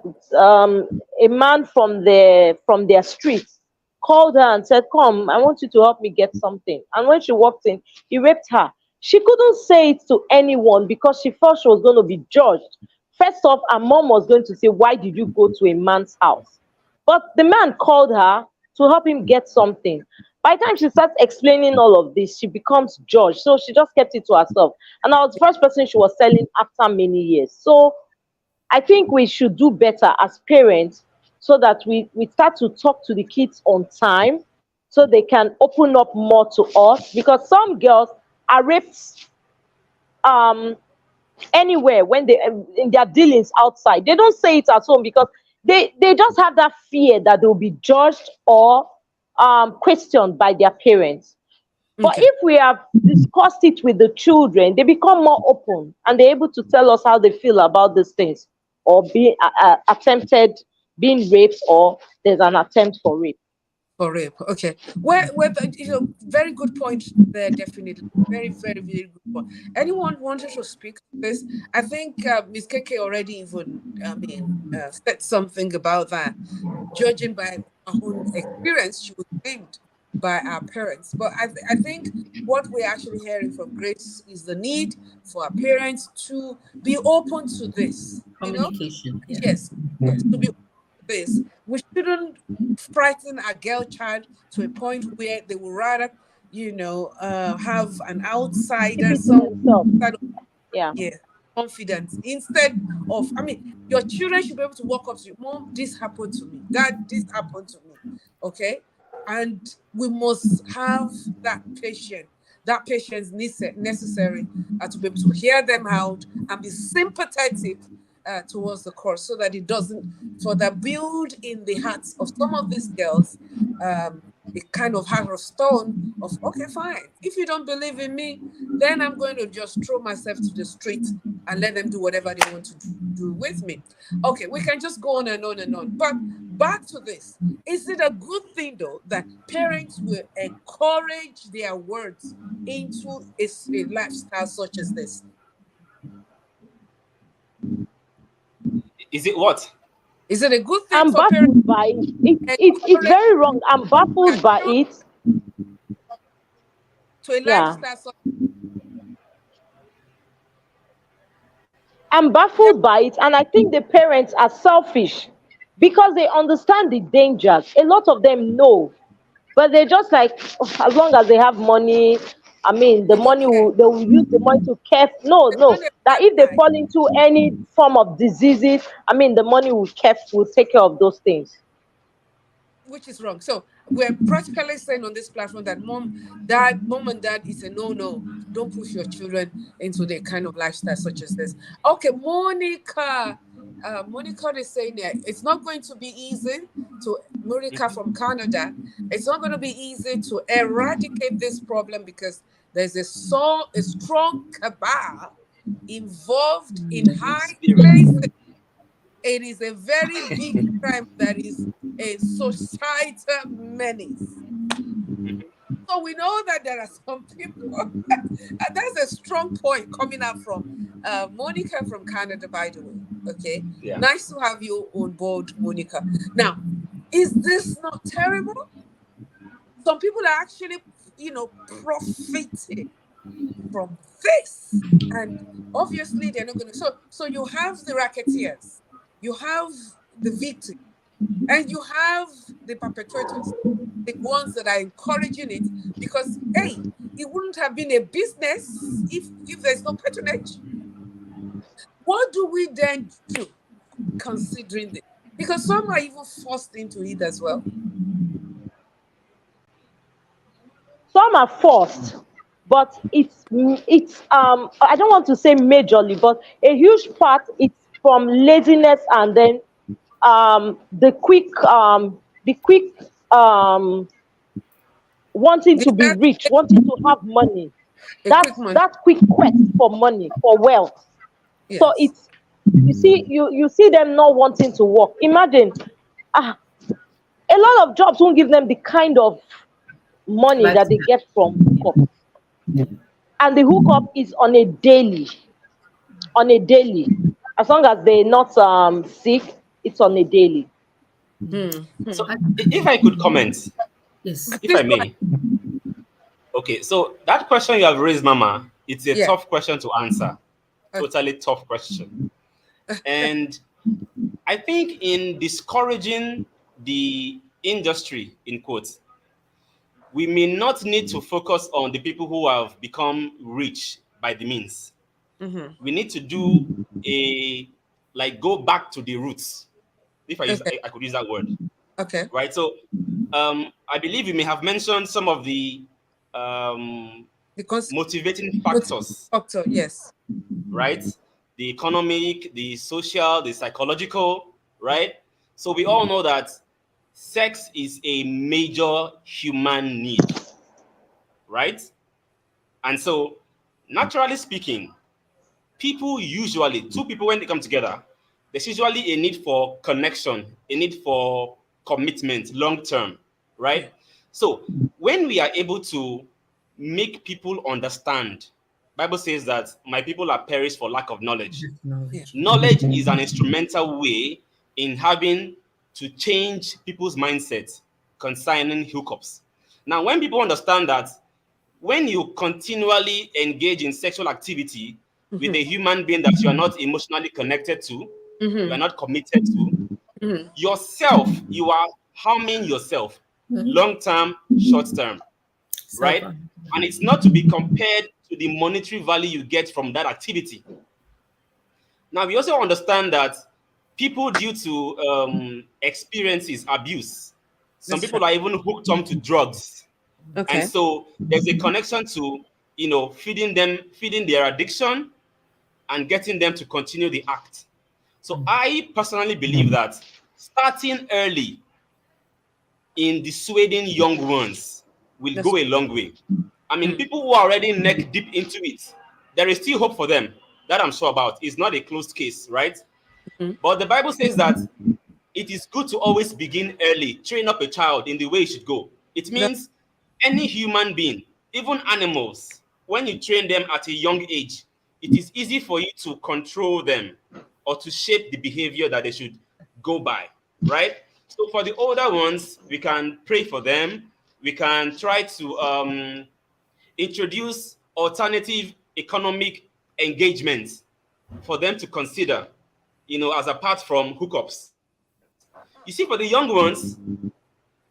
[SPEAKER 4] man from their street called her and said, "Come, I want you to help me get something." And when she walked in, he raped her. She couldn't say it to anyone because she felt she was going to be judged. First off, her mom was going to say, "Why did you go to a man's house?" But the man called her to help him get something. By the time she starts explaining all of this, she becomes judged. So she just kept it to herself. And I was the first person she was telling after many years. So I think we should do better as parents, so that we start to talk to the kids on time, so they can open up more to us. Because some girls are raped anywhere when they in their dealings outside. They don't say it at home because they just have that fear that they'll be judged or questioned by their parents. But if we have discussed it with the children, they become more open and they're able to tell us how they feel about these things, or being raped, or there's an attempt for rape.
[SPEAKER 1] For rape, okay. Very good point there. Definitely, very, very, very good point. Anyone wanted to speak to this? I think Ms. KK already even, said something about that. Judging by our own experience, she was blamed by our parents. But I think what we're actually hearing from Grace is the need for our parents to be open to this.
[SPEAKER 2] Communication. Yeah.
[SPEAKER 1] Yes, to be open to this. We shouldn't frighten our girl child to a point where they would rather have an outsider,
[SPEAKER 4] Keep it to
[SPEAKER 1] some
[SPEAKER 4] themselves.
[SPEAKER 1] kind of,
[SPEAKER 4] Yeah.
[SPEAKER 1] yeah, confidence, instead of, your children should be able to walk up to you, Mom, this happened to me, Dad, this happened to me. Okay. And we must have that patience necessary to be able to hear them out and be sympathetic towards the course, so that it doesn't further build in the hearts of some of these girls a kind of heart of stone of, okay, fine, if you don't believe in me, then I'm going to just throw myself to the street and let them do whatever they want to do with me. Okay, we can just go on and on and on. But back to this. Is it a good thing, though, that parents will encourage their words into a lifestyle such as this?
[SPEAKER 3] Is it what?
[SPEAKER 1] Is it a good thing
[SPEAKER 4] I'm
[SPEAKER 1] for parents
[SPEAKER 4] baffled by it.
[SPEAKER 1] to
[SPEAKER 4] It's
[SPEAKER 1] encourage
[SPEAKER 4] very wrong. I'm baffled
[SPEAKER 1] their
[SPEAKER 4] by
[SPEAKER 1] children
[SPEAKER 4] it.
[SPEAKER 1] to a
[SPEAKER 4] Yeah.
[SPEAKER 1] lifestyle such
[SPEAKER 4] I'm
[SPEAKER 1] yeah,
[SPEAKER 4] baffled by it, and I think the parents are selfish because they understand the dangers. A lot of them know, but they're just like, "Oh, as long as they have money, the
[SPEAKER 1] they don't
[SPEAKER 4] money
[SPEAKER 1] care.
[SPEAKER 4] they will use the money to care." No,
[SPEAKER 1] They
[SPEAKER 4] no,
[SPEAKER 1] want a
[SPEAKER 4] that
[SPEAKER 1] bright
[SPEAKER 4] if they
[SPEAKER 1] life,
[SPEAKER 4] fall into any form of diseases, the money will take care of those things.
[SPEAKER 1] which is wrong. So we're practically saying on this platform that mom and dad is a no. Don't push your children into the kind of lifestyle such as this. Okay, Monica is saying that it's not going to be easy to Monica from Canada. It's not going to be easy to eradicate this problem because there's a strong cabal involved in high places. It is a very big crime that is a societal menace. So we know that there are some people, and that's a strong point coming up from Monica from Canada, by the way. Okay.
[SPEAKER 3] Yeah.
[SPEAKER 1] Nice to have you on board, Monica. Now, is this not terrible? Some people are actually, profiting from this. And obviously they're not going to. So you have the racketeers, you have the victims, and you have the perpetrators, the ones that are encouraging it, because hey, it wouldn't have been a business if there's no patronage. What do we then do considering this? Because some are even forced into it as well.
[SPEAKER 4] Some are forced, but it's I don't want to say majorly, but a huge part it's from laziness, and then the quick um wanting to be
[SPEAKER 1] Desire
[SPEAKER 4] rich, wanting to have money.
[SPEAKER 1] a quick money.
[SPEAKER 4] That quick quest for money, for wealth. So
[SPEAKER 1] Yes.
[SPEAKER 4] it's, you see them not wanting to work. Imagine, a lot of jobs won't give them the kind of money that they get from hookup, and the hookup is on a daily, as long as they're not sick, it's on a daily.
[SPEAKER 3] So if I could comment,
[SPEAKER 2] Yes.
[SPEAKER 3] if I may. Okay, so that question you have raised, Mama, it's a
[SPEAKER 1] Yeah.
[SPEAKER 3] tough question to answer. Totally tough question. And I think in discouraging the industry, in quotes, we may not need to focus on the people who have become rich by the means. We need to do go back to the roots, if
[SPEAKER 1] Okay.
[SPEAKER 3] I could use that word.
[SPEAKER 1] Okay.
[SPEAKER 3] Right. So I believe you may have mentioned some of the
[SPEAKER 1] Because
[SPEAKER 3] motivating factors,
[SPEAKER 1] doctor, yes.
[SPEAKER 3] right? The economic, the social, the psychological, right? So we all know that sex is a major human need, right? And so, naturally speaking, two people, when they come together, there's usually a need for connection, a need for commitment long term, right?
[SPEAKER 1] Yeah.
[SPEAKER 3] So when we are able to make people understand, Bible says that my people are perished for lack of knowledge.
[SPEAKER 1] Yeah.
[SPEAKER 3] Knowledge is an instrumental way in having to change people's mindsets concerning hookups. Now, when people understand that when you continually engage in sexual activity with a human being that you are not emotionally connected to, you are not committed to, yourself, you are harming yourself long term, short term. right?
[SPEAKER 2] Self-harm.
[SPEAKER 3] And it's not to be compared to the monetary value you get from that activity. Now, we also understand that people, due to experiences, abuse, some
[SPEAKER 1] That's
[SPEAKER 3] people
[SPEAKER 1] right.
[SPEAKER 3] are even hooked on to drugs. And
[SPEAKER 1] Okay.
[SPEAKER 3] so there's a connection to, feeding their addiction and getting them to continue the act. So I personally believe that starting early in dissuading young ones will
[SPEAKER 1] That's
[SPEAKER 3] go a long way. I mean,
[SPEAKER 1] mm,
[SPEAKER 3] people who are already neck deep into it, there is still hope for them. That I'm sure about. It's not a closed case, right?
[SPEAKER 1] mhm.
[SPEAKER 3] But the Bible says that it is good to always begin early, train up a child in the way he should go. It
[SPEAKER 1] That,
[SPEAKER 3] means any human being, even animals, when you train them at a young age, it is easy for you to control them or to shape the behavior that they should go by, right? So for the older ones, we can pray for them. We can try to introduce alternative economic engagements for them to consider, as apart from hookups. You see, for the young ones,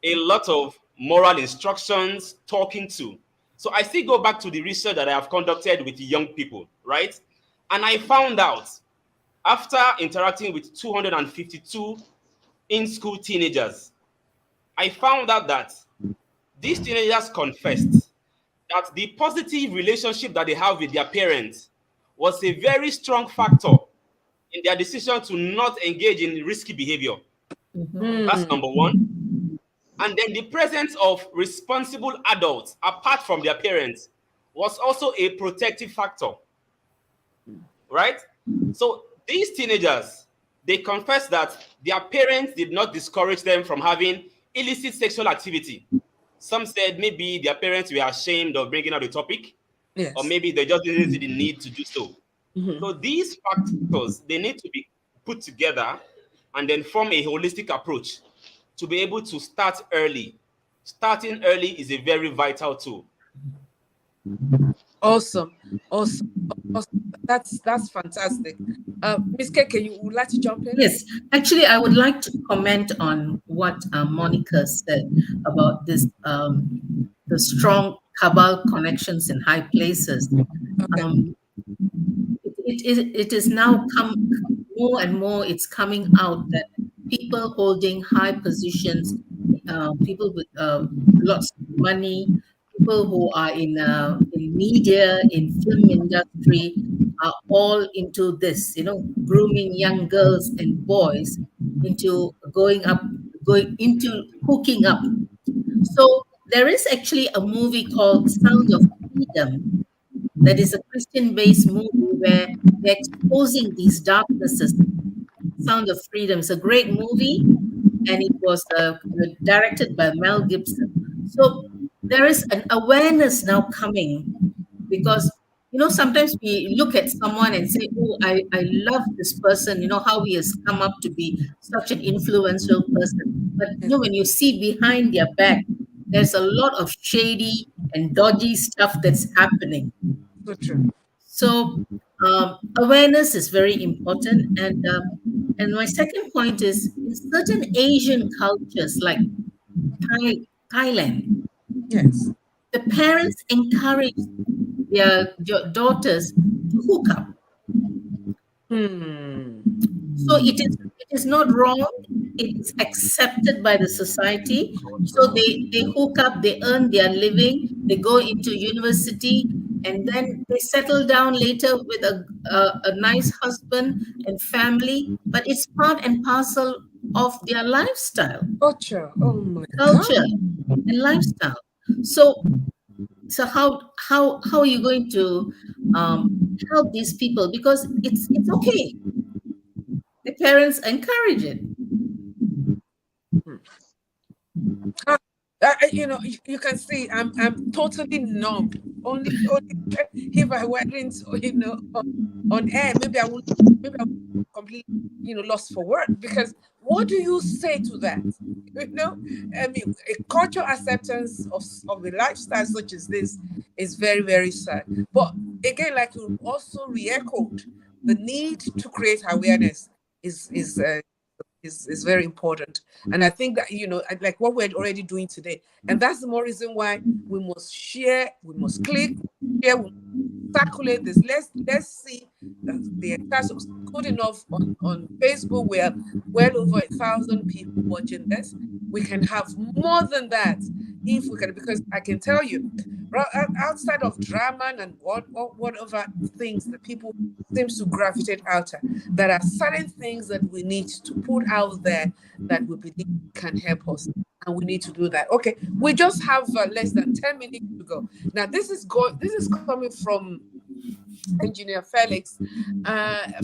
[SPEAKER 3] a lot of moral instructions, talking to. So I still go back to the research that I have conducted with young people, right? And I found out after interacting with 252 in school teenagers, I found out that these teenagers confessed that the positive relationship that they have with their parents was a very strong factor in their decision to not engage in risky behavior. That's
[SPEAKER 1] mm,
[SPEAKER 3] number one. And then the presence of responsible adults apart from their parents was also a protective factor, right? So these teenagers, they confess that their parents did not discourage them from having illicit sexual activity. Some said maybe their parents were ashamed of bringing out the topic, or
[SPEAKER 1] yes.
[SPEAKER 3] maybe they just didn't see the need to do so.
[SPEAKER 1] Mhm.
[SPEAKER 3] So these factors, they need to be put together and then form a holistic approach to be able to start early. Starting early is a very vital tool.
[SPEAKER 1] Awesome. Awesome. Awesome. That's fantastic. Miss Keke, you would like to jump in?
[SPEAKER 2] Yes, actually, I would like to comment on what Monica said about this, the strong cabal connections in high places.
[SPEAKER 1] Okay.
[SPEAKER 2] Um, it is now come more and more. It's coming out that people holding high positions, people with lots of money, people who are in media, in film industry, are all into this. Grooming young girls and boys into going into hooking up. So there is actually a movie called Sound of Freedom that is a Christian-based movie where they're exposing these darknesses. Sound of Freedom is a great movie, and it was directed by Mel Gibson. So there is an awareness now coming because sometimes we look at someone and say, oh, I love this person, how he has come up to be such an influential person. But
[SPEAKER 1] Yes.
[SPEAKER 2] when you see behind their back, there's a lot of shady and dodgy stuff that's happening.
[SPEAKER 1] So true.
[SPEAKER 2] So awareness is very important. And my second point is in certain Asian cultures like Thailand,
[SPEAKER 1] Yes.
[SPEAKER 2] the parents encourage their daughters to hook up.
[SPEAKER 1] Hmm.
[SPEAKER 2] So it is not wrong. It is accepted by the society. So they hook up, they earn their living, they go into university, and then they settle down later with a nice husband and family. But it's part and parcel of their lifestyle,
[SPEAKER 1] Culture. Oh my
[SPEAKER 2] culture,
[SPEAKER 1] God.
[SPEAKER 2] and lifestyle. So how are you going to help these people? Because it's okay. The parents encourage it.
[SPEAKER 1] You can see I'm totally numb. Only if I weren't, on air, maybe I would completely, lost for word. Because what do you say to that? You know, I mean, a cultural acceptance of a lifestyle such as this is very, very sad. But again, like you also re-echoed, the need to create awareness is is very important. And I think that, like what we're already doing today, and that's the more reason why we must share, we must click, share, we must circulate this. Let's see the entire, so good enough on Facebook. We have well over 1,000 people watching this. We can have more than that if we can, because I can tell you, outside of drama and whatever things that people seems to gravitate out at, there are certain things that we need to put out there that we believe can help us, and we need to do that. Okay, we just have less than 10 minutes to go. Now this is coming from Engineer Felix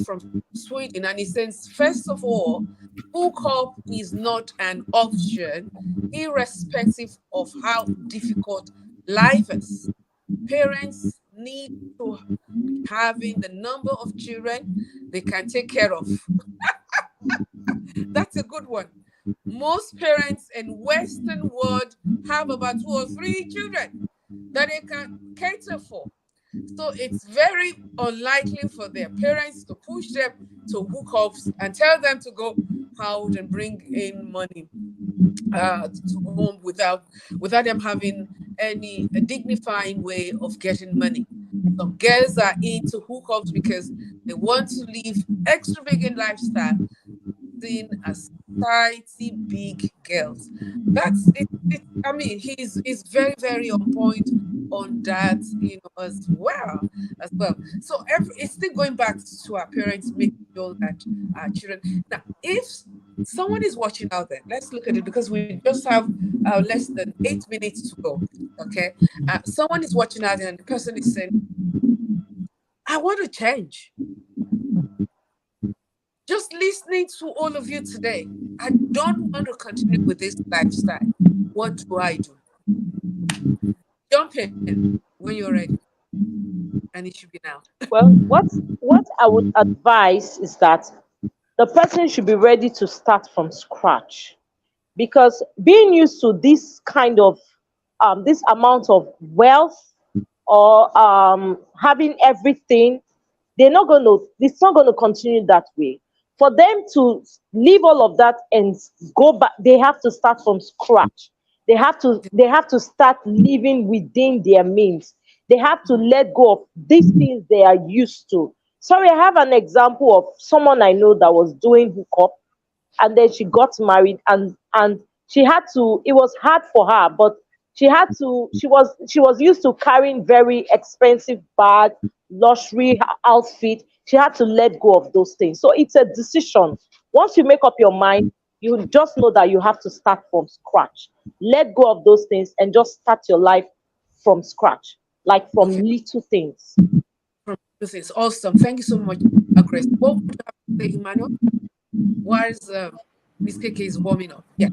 [SPEAKER 1] from Sweden, and he says, first of all, hookup is not an option, irrespective of how difficult life is. Parents need to having the number of children they can take care of. That's a good one. Most parents in Western world have about 2 or 3 children that they can cater for. So it's very unlikely for their parents to push them to hookups and tell them to go out and bring in money to home without them having any dignifying way of getting money. Some girls are into hookups because they want to live extravagant lifestyle, seen as society big girls. That's it. I mean, he's very, very on point on that, as well. So it's still going back to our parents, making sure that our children. Now, if someone is watching out there, let's look at it, because we just have less than 8 minutes to go. Okay, someone is watching out there, and the person is saying, I want to change. Just listening to all of you today, I don't want to continue with this lifestyle. What do I do? Jump in when you're ready. And it should be now.
[SPEAKER 4] Well, what I would advise is that the person should be ready to start from scratch, because being used to this kind of this amount of wealth, or having everything, it's not going to continue that way. For them to leave all of that and go back, they have to start from scratch. They have to start living within their means. They have to let go of these things they are used to. Sorry, I have an example of someone I know that was doing hookup, and then she got married, and she had to, it was hard for her, but she was used to carrying very expensive bag, luxury outfit. She had to let go of those things. So it's a decision. Once you make up your mind, you just know that you have to start from scratch. Let go of those things and just start your life from scratch, like from little things.
[SPEAKER 1] This is awesome. Thank you so much, Grace. What would you have to say, Emmanuel? Whilst Miss KK is warming up. Yeah.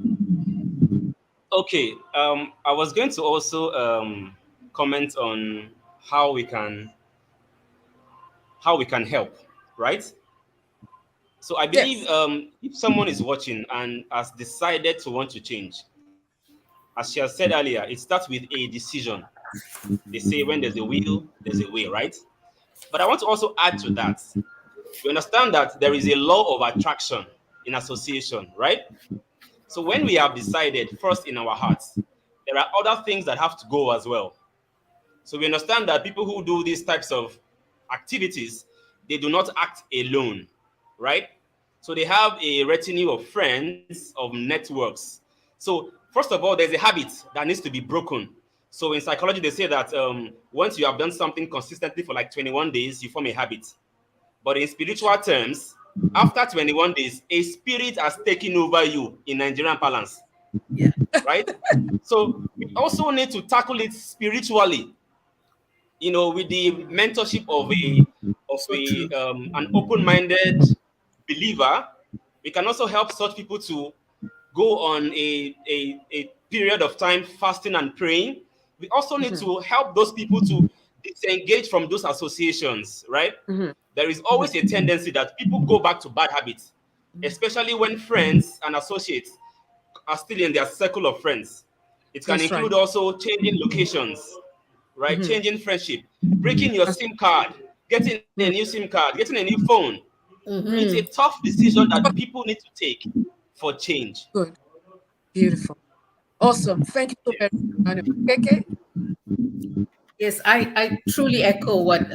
[SPEAKER 3] Okay. I was going to also comment on how we can help, right? So I believe if someone is watching and has decided to want to change, as she has said earlier, it starts with a decision. They say when there's a will, there's a way, right? But I want to also add to that. You understand that there is a law of attraction in association, right? So when we have decided first in our hearts, there are other things that have to go as well. So we understand that people who do these types of activities, they do not act alone, right? So they have a retinue of friends, of networks. So first of all, there's a habit that needs to be broken. So in psychology, they say that once you have done something consistently for like 21 days, you form a habit. But in spiritual terms, after 21 days, a spirit has taken over you in Nigerian parlance.
[SPEAKER 2] Yeah.
[SPEAKER 3] Right? So we also need to tackle it spiritually. With the mentorship of an open-minded believer, we can also help such people to go on a period of time fasting and praying. We also need to help those people to disengage from those associations, right? There is always a tendency that people go back to bad habits, especially when friends and associates are still in their circle of friends. It can include also changing locations, right? Changing friendship, breaking your SIM card, getting a new SIM card, getting a new phone. It's a
[SPEAKER 2] Mhm.
[SPEAKER 3] tough decision that people need to take for change.
[SPEAKER 1] Good. Beautiful. Awesome. Thank you so very much. Okay.
[SPEAKER 2] Yes, I truly echo what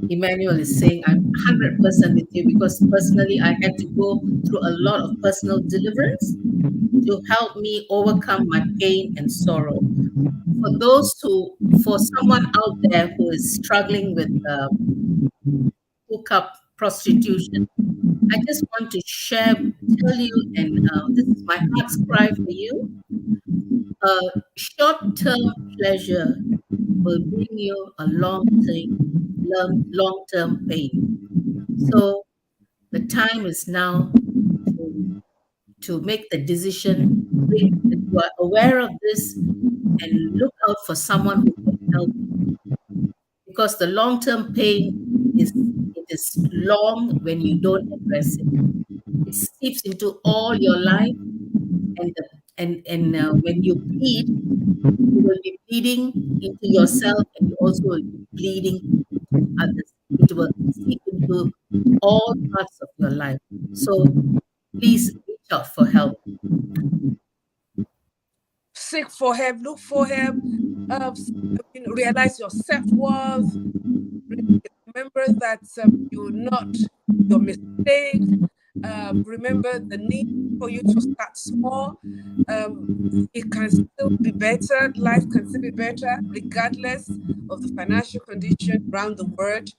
[SPEAKER 2] Emmanuel is saying. I'm 100% with you because personally, I had to go through a lot of personal deliverance to help me overcome my pain and sorrow. For someone out there who is struggling with hookup prostitution, I just want to tell you, and this is my heart's cry for you. Short-term pleasure will bring you a long-term pain. So the time is now to, to make the decision, that you are aware of this, and look out for someone who can help you. Because the long-term pain is long when you don't address it. It seeps into all your life, and when you bleed, you will be bleeding into yourself, and you also will be bleeding into others. It will seep into all parts of your life. So please reach out for help.
[SPEAKER 1] Seek for help. Look for help. Realize your self-worth. Remember that you're not your mistake. Remember the need for you to start small. It can still be better. Life can still be better, regardless of the financial condition around the world.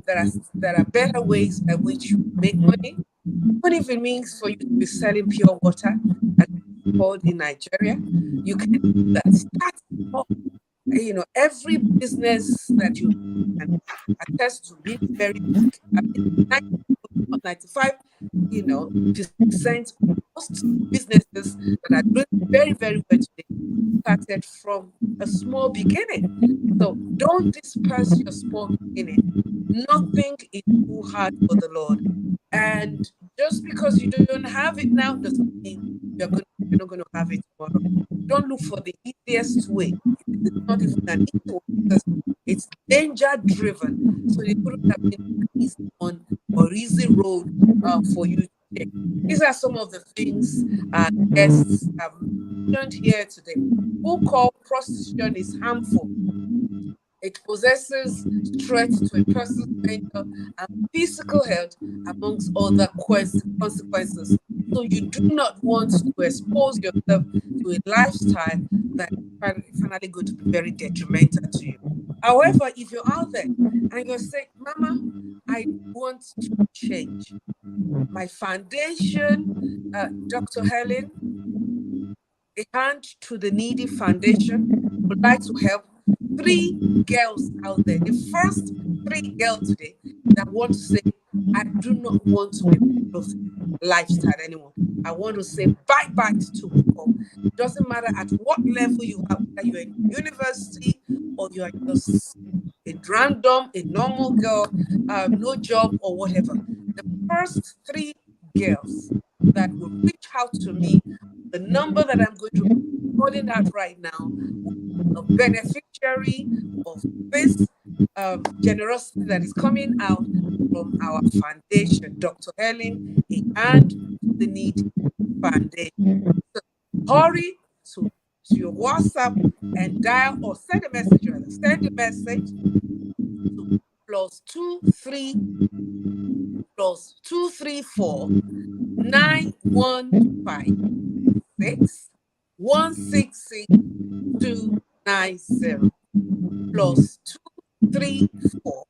[SPEAKER 1] There are better ways by which you make money. Even if it means for you to be selling pure water, as it's called in Nigeria, you can do that. Start small. Every business that you can attest to being very big. I mean, 95, percent of most businesses that are doing very, very well today started from a small beginning. So don't disperse your small beginning. Nothing is too hard for the Lord. And just because you don't have it now doesn't mean you're not going to have it tomorrow. Don't look for the easiest way. It's not even an easy way because it's danger driven. So it couldn't have been an easy one or easy road for you to take. These are some of the things our guests have mentioned here today. Who call prostitution is harmful. It possesses threat to a person's mental and physical health, amongst other consequences. So you do not want to expose yourself to a lifestyle that is finally going to be very detrimental to you. However, if you're out there and you're saying, Mama, I want to change. My foundation, Dr. Helen, a hand to the needy foundation, would like to help 3 girls out there. The first 3 girls today that want to say, I do not want to be part of this lifestyle anymore. I want to say bye-bye to hookup. It doesn't matter at what level you are, whether you're in university or you're just a random, a normal girl, no job or whatever. The first 3 girls that will reach out to me, the number that I'm going to be calling out right now, a beneficiary of this generosity that is coming out from our foundation, Dr. Helen, a hand to the needy foundation. So hurry to your WhatsApp and dial or send a message rather. Send a message to +234 915 166 290 +234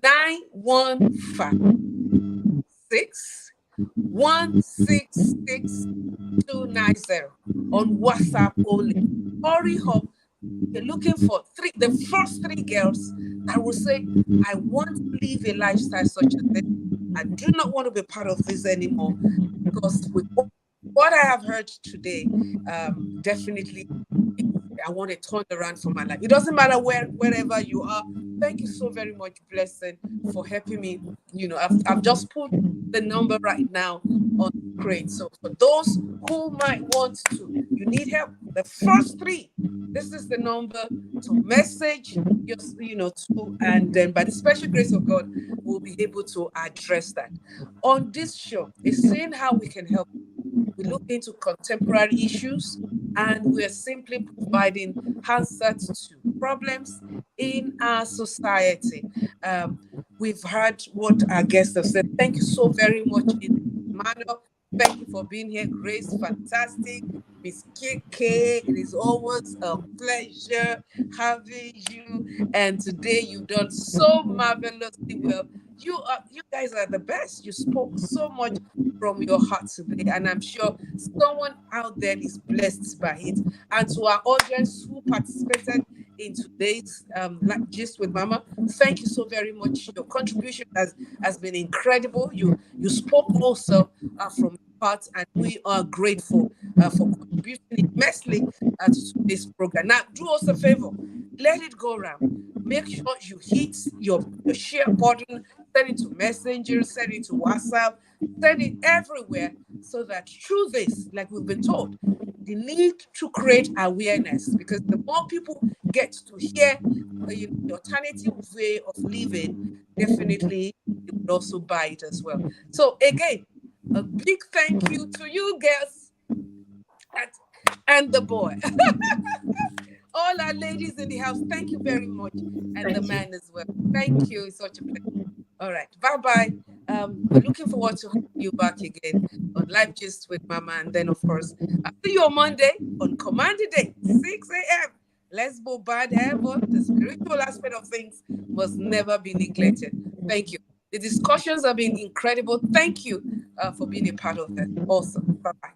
[SPEAKER 1] 915 166 290 on WhatsApp only. Hurry up. You're looking for the first 3 girls that will say, I want to live a lifestyle such as this. I do not want to be part of this anymore, because with what I have heard today, definitely I want to turn around for my life. It doesn't matter wherever you are. Thank you so very much, Blessing, for helping me. I've just put the number right now on screen. So for those who might want to, you need help. The first 3 This is the number to message your, to, and then by the special grace of God, we'll be able to address that. On this show, is seeing how we can help. We look into contemporary issues, and we're simply providing answers to problems in our society. We've heard what our guests have said. Thank you so very much, Emmanuel. Thank you for being here. Grace, fantastic. Miss KK, it is always a pleasure having you. And today you've done so marvelously well. You guys are the best. You spoke so much from your heart today, and I'm sure someone out there is blessed by it. And to our audience who participated in today's Gist with Mama, thank you so very much. Your contribution has been incredible. You spoke also from your heart, and we are grateful for contributing immensely to this program. Now, do us a favor, let it go around. Make sure you hit your share button, send it to Messenger, send it to WhatsApp, send it everywhere, so that through this, like we've been told, the need to create awareness, because the more people get to hear the alternative way of living, definitely they will also buy it as well. So again, a big thank you to you girls and the boy. All our ladies in the house, thank you very much. And the man as well. Thank you. It's such a pleasure. All right. Bye-bye. We're looking forward to having you back again on Live Gist with Mama. And then, of course, I'll see you on Monday on Commander Day, 6 a.m. Let's bombard heaven. The spiritual aspect of things must never be neglected. Thank you. The discussions have been incredible. Thank you for being a part of that. Awesome. Bye-bye.